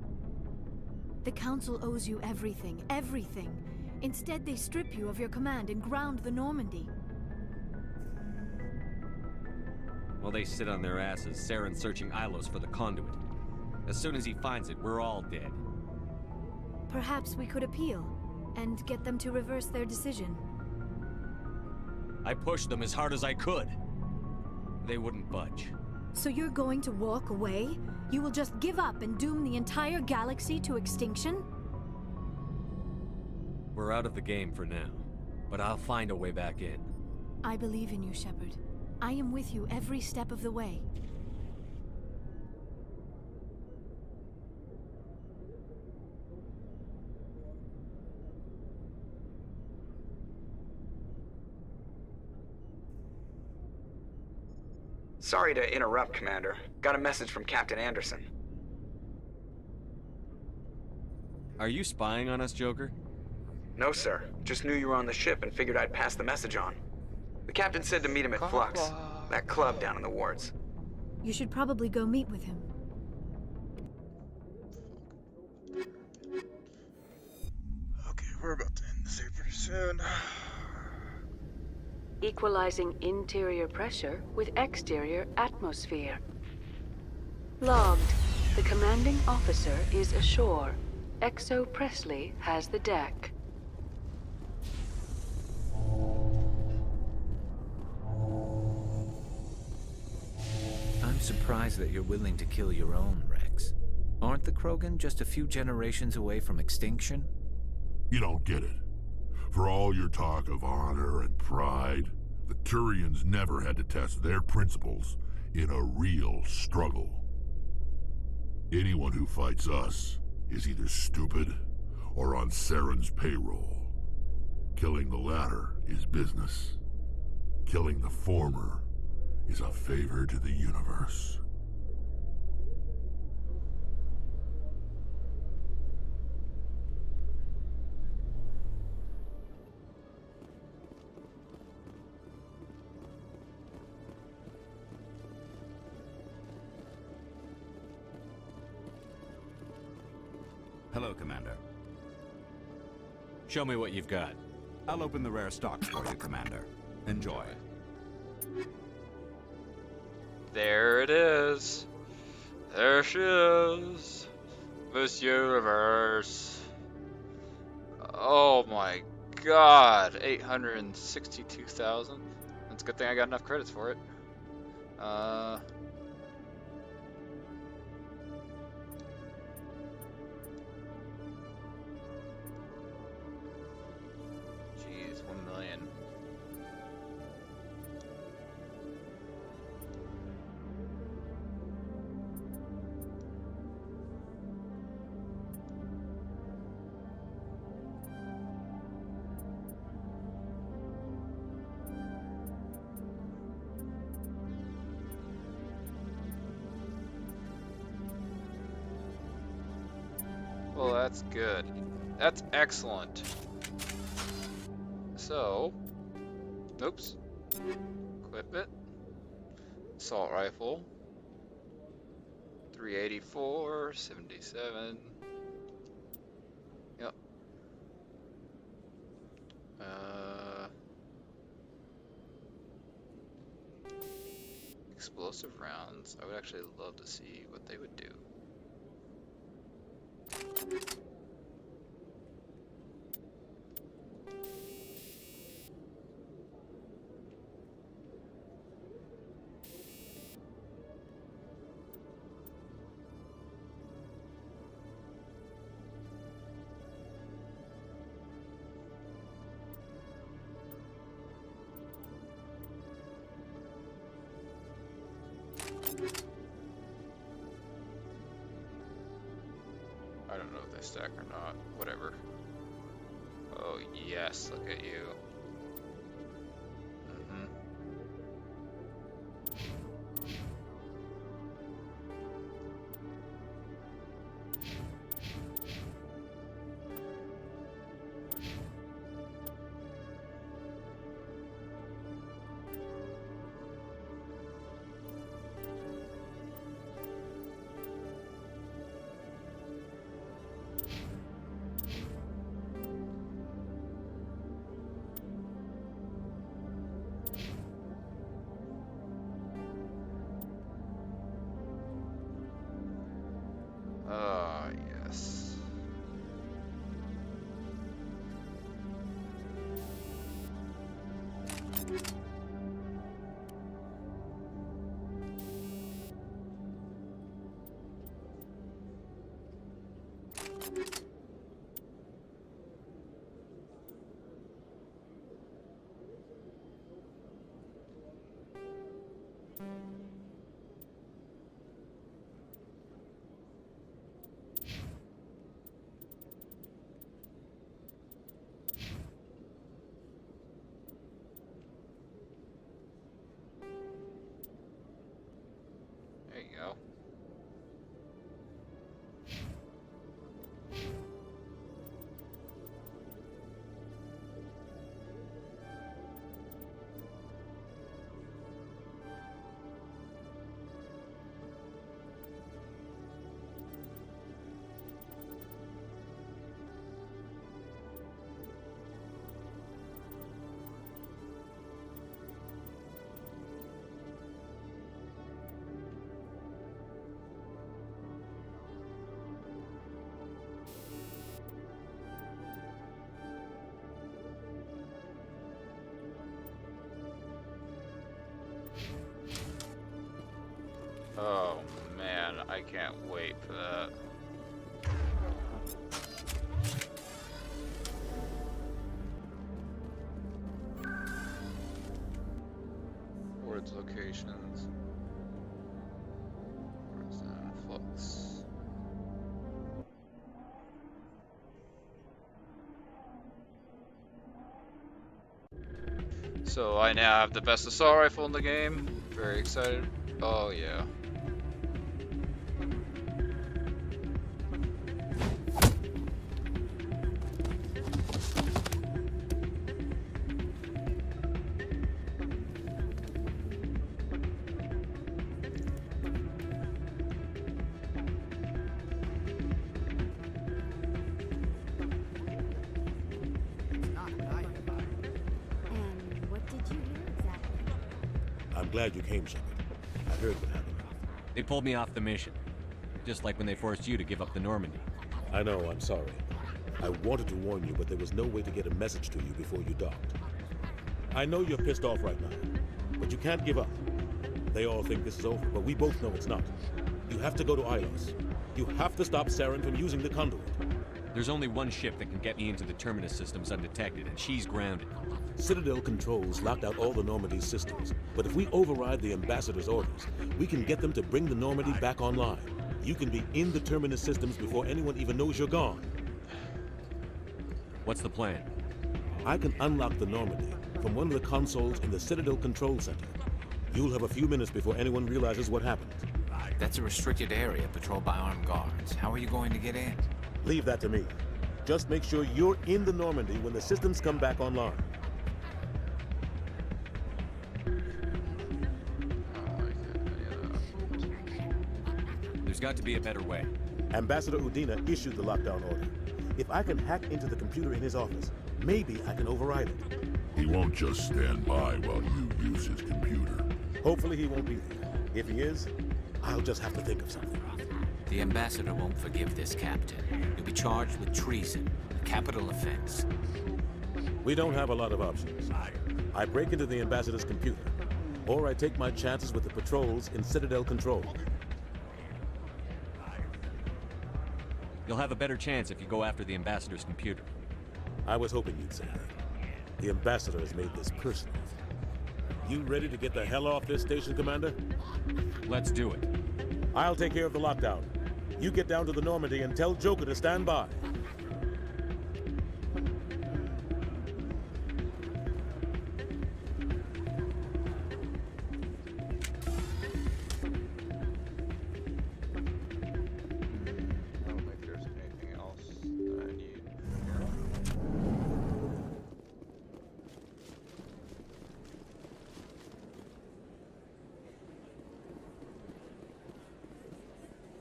The Council owes you everything, everything. Instead, they strip you of your command and ground the Normandy. While they sit on their asses, Saren's searching Ilos for the conduit. As soon as he finds it, we're all dead. Perhaps we could appeal, and get them to reverse their decision. I pushed them as hard as I could. They wouldn't budge. So you're going to walk away? You will just give up and doom the entire galaxy to extinction? We're out of the game for now, but I'll find a way back in. I believe in you, Shepard. I am with you every step of the way. Sorry to interrupt, Commander. Got a message from Captain Anderson. Are you spying on us, Joker? No, sir. Just knew you were on the ship and figured I'd pass the message on. The captain said to meet him at Flux, that club down in the wards. You should probably go meet with him. Okay, we're about to end this here pretty soon. Equalizing interior pressure with exterior atmosphere. Logged. The commanding officer is ashore. Exo Presley has the deck. I'm surprised that you're willing to kill your own, Rex. Aren't the Krogan just a few generations away from extinction? You don't get it. For all your talk of honor and pride, the Turians never had to test their principles in a real struggle. Anyone who fights us is either stupid or on Saren's payroll. Killing the latter is business. Killing the former is a favor to the universe. Commander. Show me what you've got. I'll open the rare stocks for you, Commander. Enjoy. There it is. There she is. Miss Universe. Oh my god. 862,000. That's a good thing I got enough credits for it. Jeez, 1 million. Well, that's good. That's excellent. So, oops. Equip it. Assault rifle. 384, 77. Yep. Explosive rounds. I would actually love to see what they would do. I don't know if they stack or not. Whatever. Oh, yes. Look at you. Ah, yes. There you go. Oh man, I can't wait for that. Words, locations. Words and flux. So I now have the best assault rifle in the game. Very excited. Oh yeah. glad you came, Shepard. I heard what happened. They pulled me off the mission. Just like when they forced you to give up the Normandy. I know, I'm sorry. I wanted to warn you, but there was no way to get a message to you before you docked. I know you're pissed off right now, but you can't give up. They all think this is over, but we both know it's not. You have to go to Ilos. You have to stop Saren from using the conduit. There's only one ship that can get me into the Terminus systems undetected, and she's grounded. Citadel controls locked out all the Normandy's systems, but if we override the Ambassador's orders, we can get them to bring the Normandy back online. You can be in the Terminus systems before anyone even knows you're gone. What's the plan? I can unlock the Normandy from one of the consoles in the Citadel Control Center. You'll have a few minutes before anyone realizes what happened. That's a restricted area patrolled by armed guards. How are you going to get in? Leave that to me. Just make sure you're in the Normandy when the systems come back online. There's got to be a better way. Ambassador Udina issued the lockdown order. If I can hack into the computer in his office, maybe I can override it. He won't just stand by while you use his computer. Hopefully he won't be there. If he is, I'll just have to think of something. The Ambassador won't forgive this, Captain. You'll be charged with treason, a capital offense. We don't have a lot of options. I break into the Ambassador's computer, or I take my chances with the patrols in Citadel Control. You'll have a better chance if you go after the Ambassador's computer. I was hoping you'd say that. The Ambassador has made this personal. You ready to get the hell off this station, Commander? Let's do it. I'll take care of the lockdown. You get down to the Normandy and tell Joker to stand by.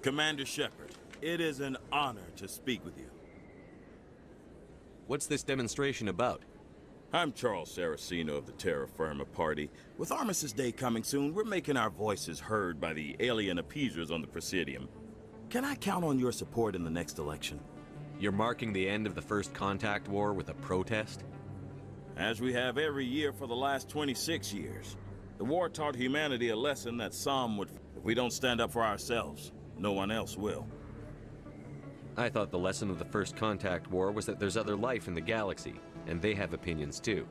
Commander Shepard, it is an honor to speak with you. What's this demonstration about? I'm Charles Saraceno of the Terra Firma Party. With Armistice Day coming soon, we're making our voices heard by the alien appeasers on the Presidium. Can I count on your support in the next election? You're marking the end of the First Contact War with a protest? As we have every year for the last 26 years. The war taught humanity a lesson that some would... If we don't stand up for ourselves, no one else will. I thought the lesson of the First Contact War was that there's other life in the galaxy, and they have opinions too.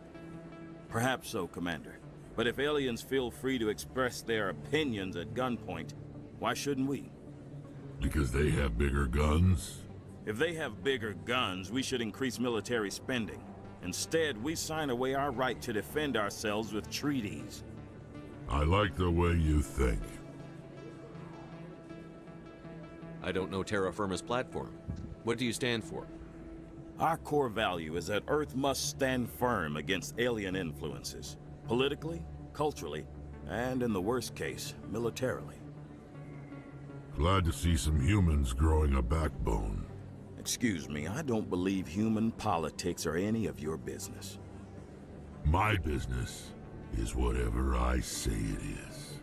Perhaps so, Commander. But if aliens feel free to express their opinions at gunpoint, why shouldn't we? Because they have bigger guns? If they have bigger guns, we should increase military spending. Instead, we sign away our right to defend ourselves with treaties. I like the way you think. I don't know Terra Firma's platform. What do you stand for? Our core value is that Earth must stand firm against alien influences. Politically, culturally, and in the worst case, militarily. Glad to see some humans growing a backbone. Excuse me, I don't believe human politics are any of your business. My business is whatever I say it is.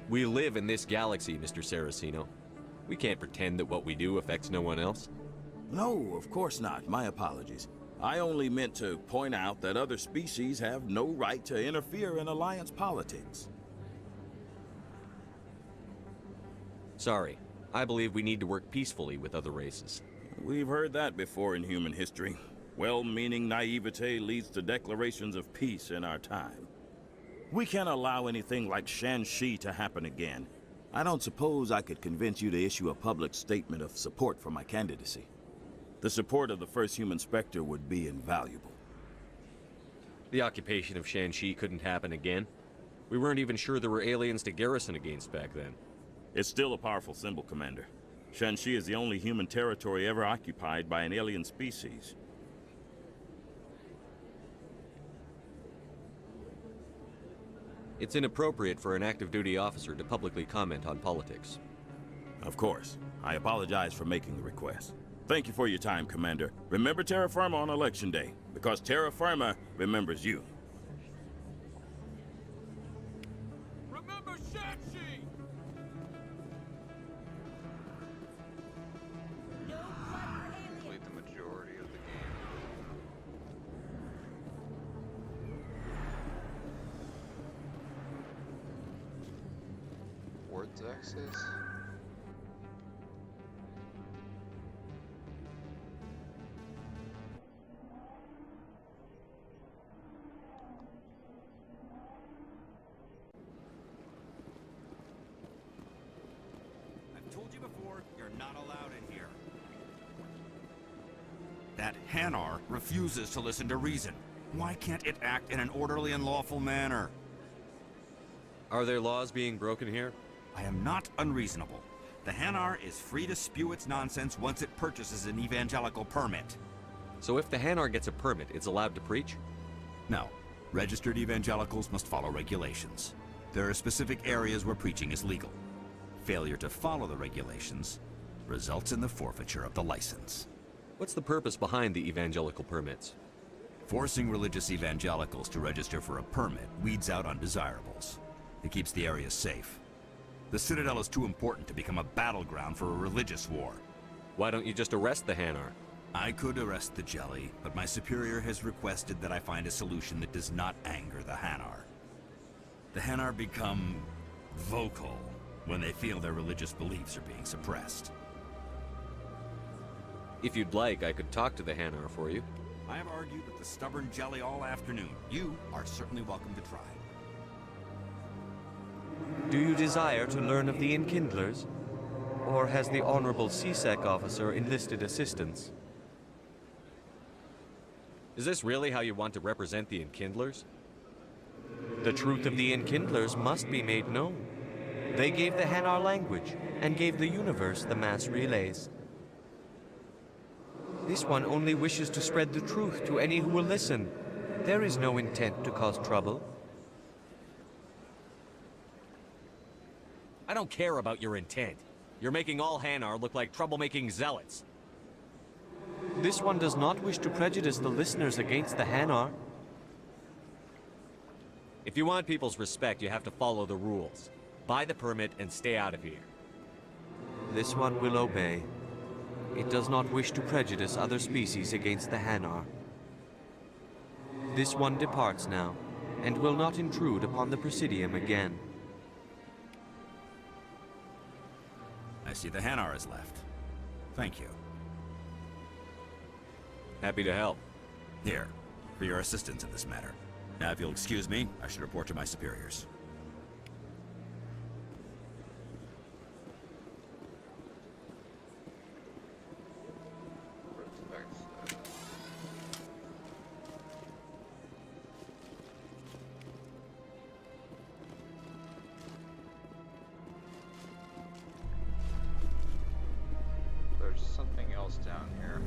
We live in this galaxy, Mr. Saraceno. We can't pretend that what we do affects no one else. No, of course not. My apologies. I only meant to point out that other species have no right to interfere in alliance politics. Sorry. I believe we need to work peacefully with other races. We've heard that before in human history. Well-meaning naivete leads to declarations of peace in our time. We can't allow anything like Shanxi to happen again. I don't suppose I could convince you to issue a public statement of support for my candidacy. The support of the first human Spectre would be invaluable. The occupation of Shanxi couldn't happen again. We weren't even sure there were aliens to garrison against back then. It's still a powerful symbol, Commander. Shanxi is the only human territory ever occupied by an alien species. It's inappropriate for an active duty officer to publicly comment on politics. Of course. I apologize for making the request. Thank you for your time, Commander. Remember Terra Firma on Election Day, because Terra Firma remembers you. to access. I've told you before, you're not allowed in here. That Hanar refuses to listen to reason. Why can't it act in an orderly and lawful manner? Are there laws being broken here? I am not unreasonable. The Hanar is free to spew its nonsense once it purchases an evangelical permit. So if the Hanar gets a permit, it's allowed to preach? No. Registered evangelicals must follow regulations. There are specific areas where preaching is legal. Failure to follow the regulations results in the forfeiture of the license. What's the purpose behind the evangelical permits? Forcing religious evangelicals to register for a permit weeds out undesirables. It keeps the area safe. The Citadel is too important to become a battleground for a religious war. Why don't you just arrest the Hanar? I could arrest the Jelly, but my superior has requested that I find a solution that does not anger the Hanar. The Hanar become vocal when they feel their religious beliefs are being suppressed. If you'd like, I could talk to the Hanar for you. I have argued with the stubborn Jelly all afternoon. You are certainly welcome to try. Do you desire to learn of the Enkindlers? Or has the Honorable CSEC officer enlisted assistance? Is this really how you want to represent the Enkindlers? The truth of the Enkindlers must be made known. They gave the Hanar language, and gave the universe the mass relays. This one only wishes to spread the truth to any who will listen. There is no intent to cause trouble. I don't care about your intent. You're making all Hanar look like troublemaking zealots. This one does not wish to prejudice the listeners against the Hanar. If you want people's respect, you have to follow the rules. Buy the permit and stay out of here. This one will obey. It does not wish to prejudice other species against the Hanar. This one departs now, and will not intrude upon the Presidium again. I see the Hanar is left. Thank you. Happy to help. Here, for your assistance in this matter. Now, if you'll excuse me, I should report to my superiors. There's something else down here.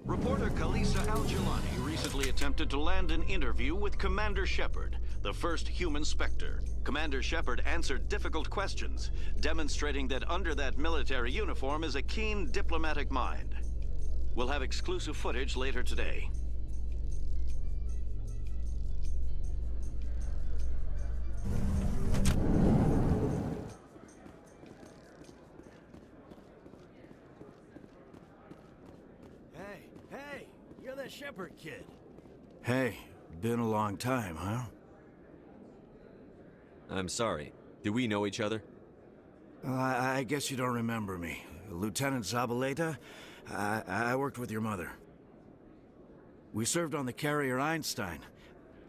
Reporter Kalisa Al-Jilani recently attempted to land an interview with Commander Shepard, the first human Spectre. Commander Shepard answered difficult questions, demonstrating that under that military uniform is a keen diplomatic mind. We'll have exclusive footage later today. Hey, you're the Shepard kid. Hey, been a long time, huh? I'm sorry. Do we know each other? Well, I guess you don't remember me. Lieutenant Zabaleta? I worked with your mother. We served on the carrier Einstein.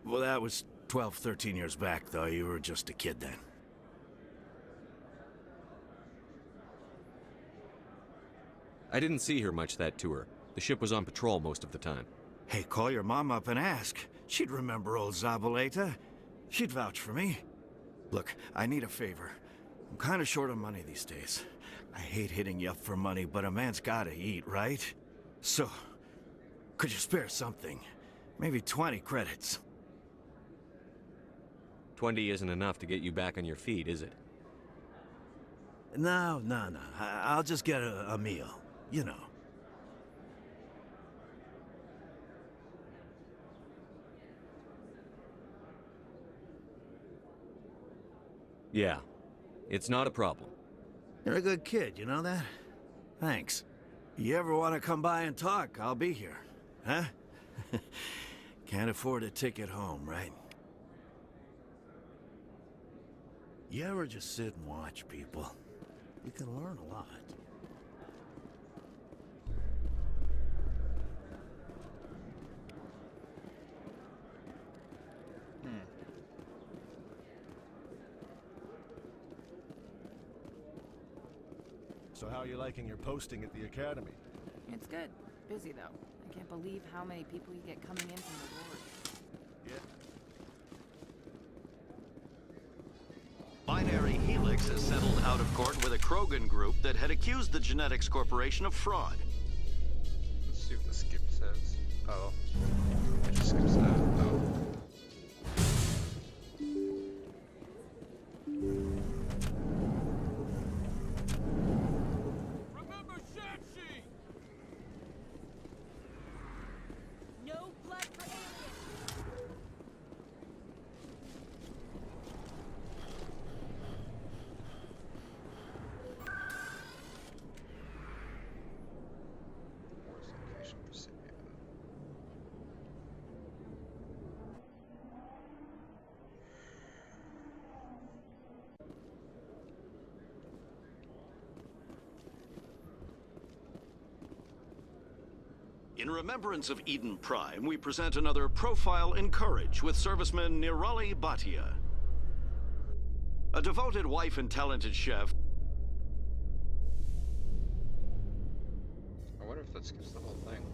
Well, that was 12, 13 years back, though. You were just a kid then. I didn't see her much that tour. The ship was on patrol most of the time. Hey, call your mom up and ask. She'd remember old Zabaleta. She'd vouch for me. Look, I need a favor. I'm kind of short on money these days. I hate hitting you up for money, but a man's gotta eat, right? So, could you spare something? Maybe 20 credits. 20 isn't enough to get you back on your feet, is it? No. I'll just get a meal. You know. Yeah. It's not a problem. You're a good kid, you know that? Thanks. You ever want to come by and talk, I'll be here. Huh? Can't afford a ticket home, right? You ever just sit and watch people? You can learn a lot. So how are you liking your posting at the academy? It's good. Busy, though. I can't believe how many people you get coming in from the ward. Yeah. Binary Helix has settled out of court with a Krogan group that had accused the Genetics Corporation of fraud. Let's see what the skip says. Oh. It just skips that. Oh. No blood for aliens! Location recipient. In remembrance of Eden Prime, we present another Profile in Courage with serviceman Nirali Bhatia. A devoted wife and talented chef. I wonder if that skips the whole thing.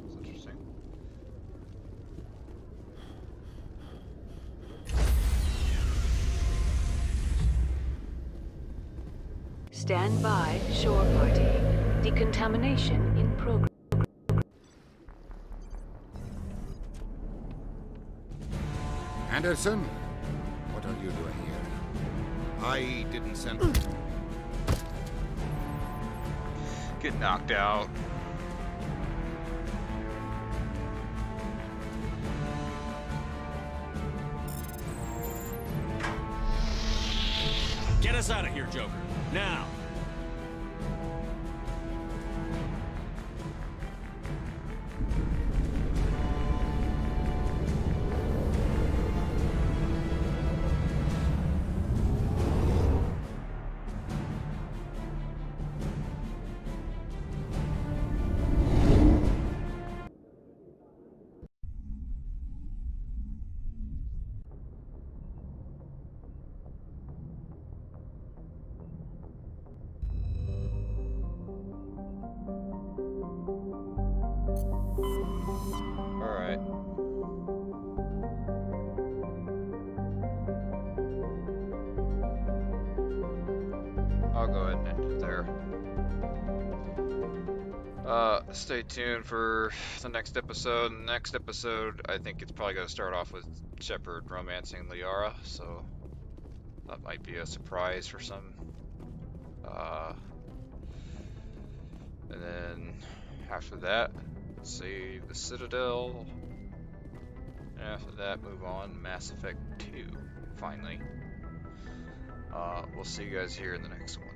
That's interesting. Stand by, shore party. Decontamination in progress. Anderson, what are you doing here? I didn't send... Get knocked out. Get us out of here, Joker. Now! Alright. I'll go ahead and end it there. Stay tuned for the next episode. The next episode, I think it's probably going to start off with Shepard romancing Liara, so that might be a surprise for some. And then after that, save the Citadel. And after that, move on to Mass Effect 2, finally. We'll see you guys here in the next one.